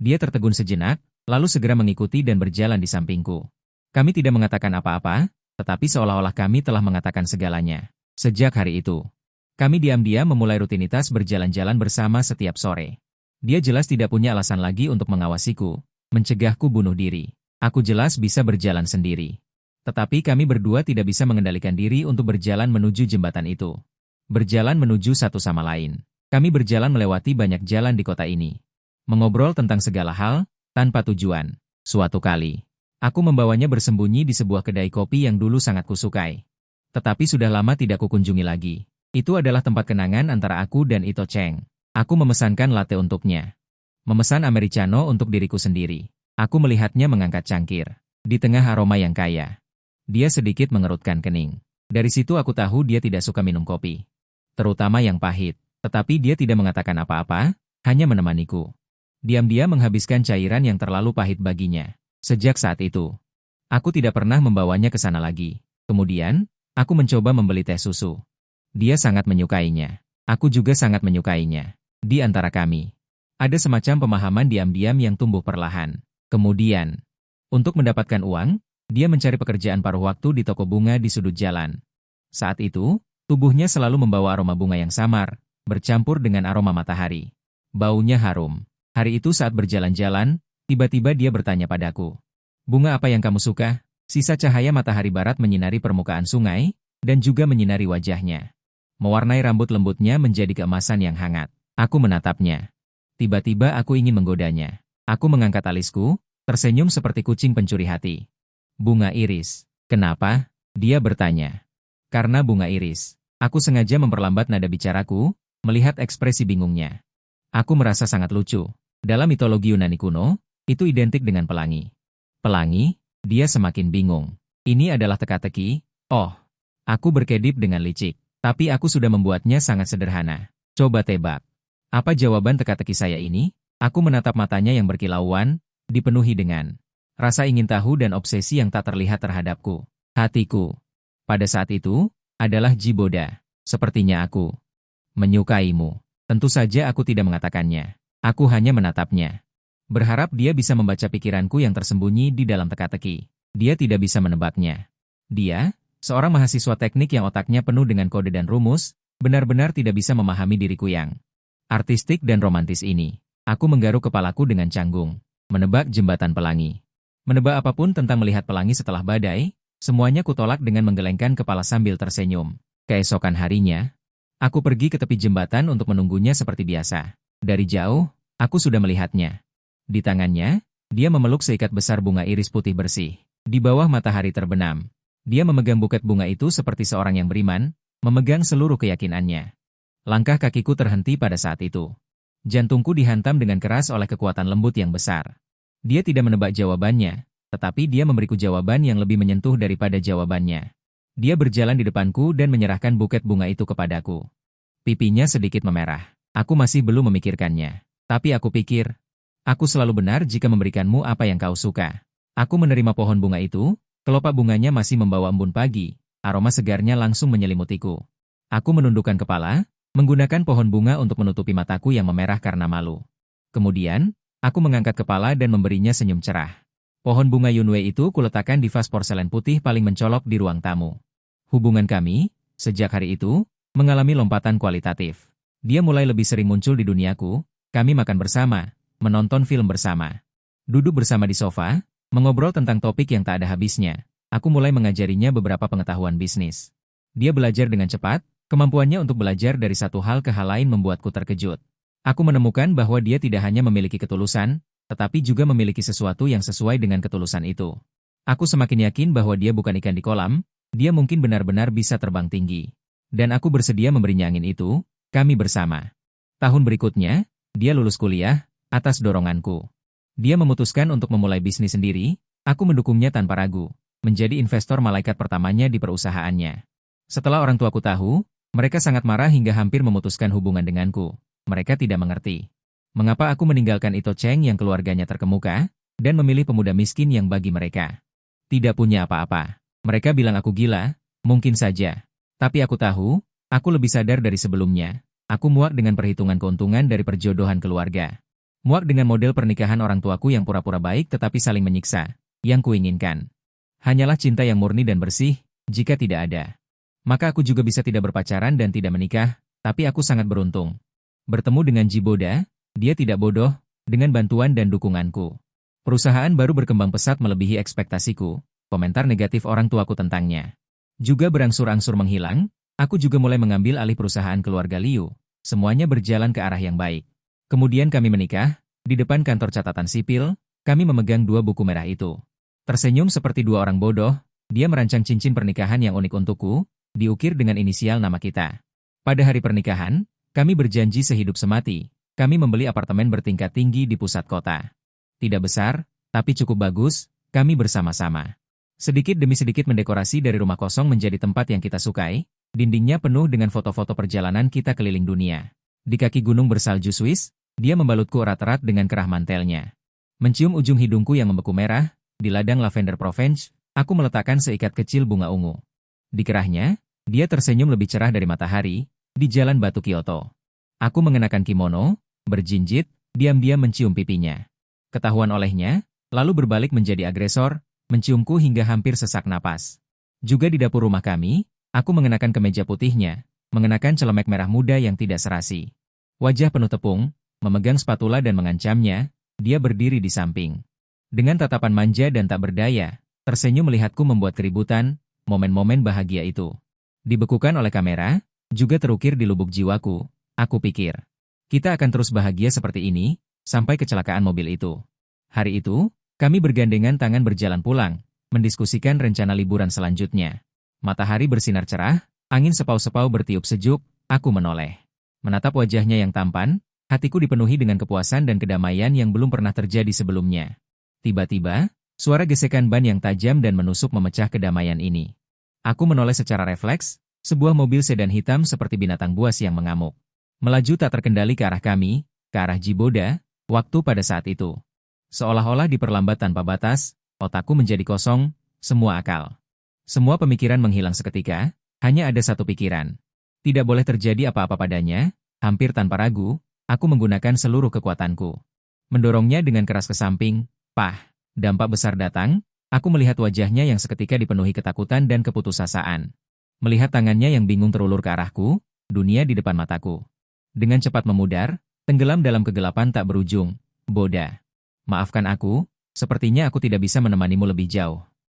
Dia tertegun sejenak, lalu segera mengikuti dan berjalan di sampingku. Kami tidak mengatakan apa-apa, tetapi seolah-olah kami telah mengatakan segalanya. Sejak hari itu, kami diam-diam memulai rutinitas berjalan-jalan bersama setiap sore. Dia jelas tidak punya alasan lagi untuk mengawasiku, mencegahku bunuh diri. Aku jelas bisa berjalan sendiri. Tetapi kami berdua tidak bisa mengendalikan diri untuk berjalan menuju jembatan itu. Berjalan menuju satu sama lain. Kami berjalan melewati banyak jalan di kota ini. Mengobrol tentang segala hal, tanpa tujuan. Suatu kali, aku membawanya bersembunyi di sebuah kedai kopi yang dulu sangat kusukai. Tetapi sudah lama tidak kukunjungi lagi. Itu adalah tempat kenangan antara aku dan Ito Cheng. Aku memesankan latte untuknya. Memesan americano untuk diriku sendiri. Aku melihatnya mengangkat cangkir. Di tengah aroma yang kaya. Dia sedikit mengerutkan kening. Dari situ aku tahu dia tidak suka minum kopi. Terutama yang pahit. Tetapi dia tidak mengatakan apa-apa, hanya menemaniku. Diam-diam menghabiskan cairan yang terlalu pahit baginya. Sejak saat itu, aku tidak pernah membawanya ke sana lagi. Kemudian, aku mencoba membeli teh susu. Dia sangat menyukainya. Aku juga sangat menyukainya. Di antara kami, ada semacam pemahaman diam-diam yang tumbuh perlahan. Kemudian, untuk mendapatkan uang, dia mencari pekerjaan paruh waktu di toko bunga di sudut jalan. Saat itu, tubuhnya selalu membawa aroma bunga yang samar, bercampur dengan aroma matahari. Baunya harum. Hari itu saat berjalan-jalan, tiba-tiba dia bertanya padaku. Bunga apa yang kamu suka? Sisa cahaya matahari barat menyinari permukaan sungai, dan juga menyinari wajahnya. Mewarnai rambut lembutnya menjadi keemasan yang hangat. Aku menatapnya. Tiba-tiba aku ingin menggodanya. Aku mengangkat alisku, tersenyum seperti kucing pencuri hati. Bunga iris. Kenapa? Dia bertanya. Karena bunga iris. Aku sengaja memperlambat nada bicaraku, melihat ekspresi bingungnya. Aku merasa sangat lucu. Dalam mitologi Yunani kuno, itu identik dengan pelangi. Pelangi? Dia semakin bingung. Ini adalah teka-teki. Oh, aku berkedip dengan licik. Tapi aku sudah membuatnya sangat sederhana. Coba tebak. Apa jawaban teka-teki saya ini? Aku menatap matanya yang berkilauan, dipenuhi dengan rasa ingin tahu dan obsesi yang tak terlihat terhadapku. Hatiku, pada saat itu, adalah Jiboda. Sepertinya aku menyukaimu. Tentu saja aku tidak mengatakannya. Aku hanya menatapnya. Berharap dia bisa membaca pikiranku yang tersembunyi di dalam teka-teki. Dia tidak bisa menebaknya. Dia, seorang mahasiswa teknik yang otaknya penuh dengan kode dan rumus, benar-benar tidak bisa memahami diriku yang artistik dan romantis ini. Aku menggaruk kepalaku dengan canggung. Menebak jembatan pelangi. Menebak apapun tentang melihat pelangi setelah badai, semuanya kutolak dengan menggelengkan kepala sambil tersenyum. Keesokan harinya, aku pergi ke tepi jembatan untuk menunggunya seperti biasa. Dari jauh, aku sudah melihatnya. Di tangannya, dia memeluk seikat besar bunga iris putih bersih. Di bawah matahari terbenam, dia memegang buket bunga itu seperti seorang yang beriman, memegang seluruh keyakinannya. Langkah kakiku terhenti pada saat itu. Jantungku dihantam dengan keras oleh kekuatan lembut yang besar. Dia tidak menebak jawabannya, tetapi dia memberiku jawaban yang lebih menyentuh daripada jawabannya. Dia berjalan di depanku dan menyerahkan buket bunga itu kepadaku. Pipinya sedikit memerah. Aku masih belum memikirkannya. Tapi aku pikir, aku selalu benar jika memberikanmu apa yang kau suka. Aku menerima pohon bunga itu, kelopak bunganya masih membawa embun pagi, aroma segarnya langsung menyelimutiku. Aku menundukkan kepala, menggunakan pohon bunga untuk menutupi mataku yang memerah karena malu. Kemudian, aku mengangkat kepala dan memberinya senyum cerah. Pohon bunga Yunwei itu kuletakkan di vas porselen putih paling mencolok di ruang tamu. Hubungan kami, sejak hari itu, mengalami lompatan kualitatif. Dia mulai lebih sering muncul di duniaku, kami makan bersama, menonton film bersama. Duduk bersama di sofa, mengobrol tentang topik yang tak ada habisnya. Aku mulai mengajarinya beberapa pengetahuan bisnis. Dia belajar dengan cepat. Kemampuannya untuk belajar dari satu hal ke hal lain membuatku terkejut. Aku menemukan bahwa dia tidak hanya memiliki ketulusan, tetapi juga memiliki sesuatu yang sesuai dengan ketulusan itu. Aku semakin yakin bahwa dia bukan ikan di kolam, dia mungkin benar-benar bisa terbang tinggi. Dan aku bersedia memberinya angin itu, kami bersama. Tahun berikutnya, dia lulus kuliah, atas doronganku. Dia memutuskan untuk memulai bisnis sendiri, aku mendukungnya tanpa ragu, menjadi investor malaikat pertamanya di perusahaannya. Setelah orang tuaku tahu, mereka sangat marah hingga hampir memutuskan hubungan denganku. Mereka tidak mengerti mengapa aku meninggalkan Ito Cheng yang keluarganya terkemuka, dan memilih pemuda miskin yang bagi mereka tidak punya apa-apa. Mereka bilang aku gila, mungkin saja. Tapi aku tahu, aku lebih sadar dari sebelumnya. Aku muak dengan perhitungan keuntungan dari perjodohan keluarga. Muak dengan model pernikahan orang tuaku yang pura-pura baik tetapi saling menyiksa. Yang kuinginkan hanyalah cinta yang murni dan bersih, jika tidak ada. Maka aku juga bisa tidak berpacaran dan tidak menikah, tapi aku sangat beruntung. Bertemu dengan Jiboda, dia tidak bodoh, dengan bantuan dan dukunganku. Perusahaan baru berkembang pesat melebihi ekspektasiku, komentar negatif orang tuaku tentangnya juga berangsur-angsur menghilang, aku juga mulai mengambil alih perusahaan keluarga Liu. Semuanya berjalan ke arah yang baik. Kemudian kami menikah, di depan kantor catatan sipil, kami memegang dua buku merah itu. Tersenyum seperti dua orang bodoh, dia merancang cincin pernikahan yang unik untukku, diukir dengan inisial nama kita. Pada hari pernikahan, kami berjanji sehidup semati. Kami membeli apartemen bertingkat tinggi di pusat kota. Tidak besar, tapi cukup bagus, kami bersama-sama. Sedikit demi sedikit mendekorasi dari rumah kosong menjadi tempat yang kita sukai, dindingnya penuh dengan foto-foto perjalanan kita keliling dunia. Di kaki gunung bersalju Swiss, dia membalutku erat-erat dengan kerah mantelnya. Mencium ujung hidungku yang membeku merah, di ladang lavender Provence, aku meletakkan seikat kecil bunga ungu. Di kerahnya, dia tersenyum lebih cerah dari matahari, di jalan batu Kyoto. Aku mengenakan kimono, berjinjit, diam-diam mencium pipinya. Ketahuan olehnya, lalu berbalik menjadi agresor, menciumku hingga hampir sesak napas. Juga di dapur rumah kami, aku mengenakan kemeja putihnya, mengenakan celemek merah muda yang tidak serasi. Wajah penuh tepung, memegang spatula dan mengancamnya, dia berdiri di samping. Dengan tatapan manja dan tak berdaya, tersenyum melihatku membuat keributan, momen-momen bahagia itu dibekukan oleh kamera, juga terukir di lubuk jiwaku. Aku pikir, Kita akan terus bahagia seperti ini, sampai kecelakaan mobil itu. Hari itu, kami bergandengan tangan berjalan pulang, mendiskusikan rencana liburan selanjutnya. Matahari bersinar cerah, angin sepau-sepau bertiup sejuk, aku menoleh. Menatap wajahnya yang tampan, hatiku dipenuhi dengan kepuasan dan kedamaian yang belum pernah terjadi sebelumnya. Tiba-tiba, suara gesekan ban yang tajam dan menusuk memecah kedamaian ini. Aku menoleh secara refleks, sebuah mobil sedan hitam seperti binatang buas yang mengamuk. Melaju tak terkendali ke arah kami, ke arah Jiboda, waktu pada saat itu. Seolah-olah diperlambat tanpa batas, otakku menjadi kosong, semua akal. Semua pemikiran menghilang seketika, hanya ada satu pikiran. Tidak boleh terjadi apa-apa padanya, hampir tanpa ragu, aku menggunakan seluruh kekuatanku. Mendorongnya dengan keras ke samping, pah, dampak besar datang, aku melihat wajahnya yang seketika dipenuhi ketakutan dan keputusasaan. Melihat tangannya yang bingung terulur ke arahku, dunia di depan mataku. Dengan cepat memudar, tenggelam dalam kegelapan tak berujung. Boda. Maafkan aku, sepertinya aku tidak bisa menemanimu lebih jauh.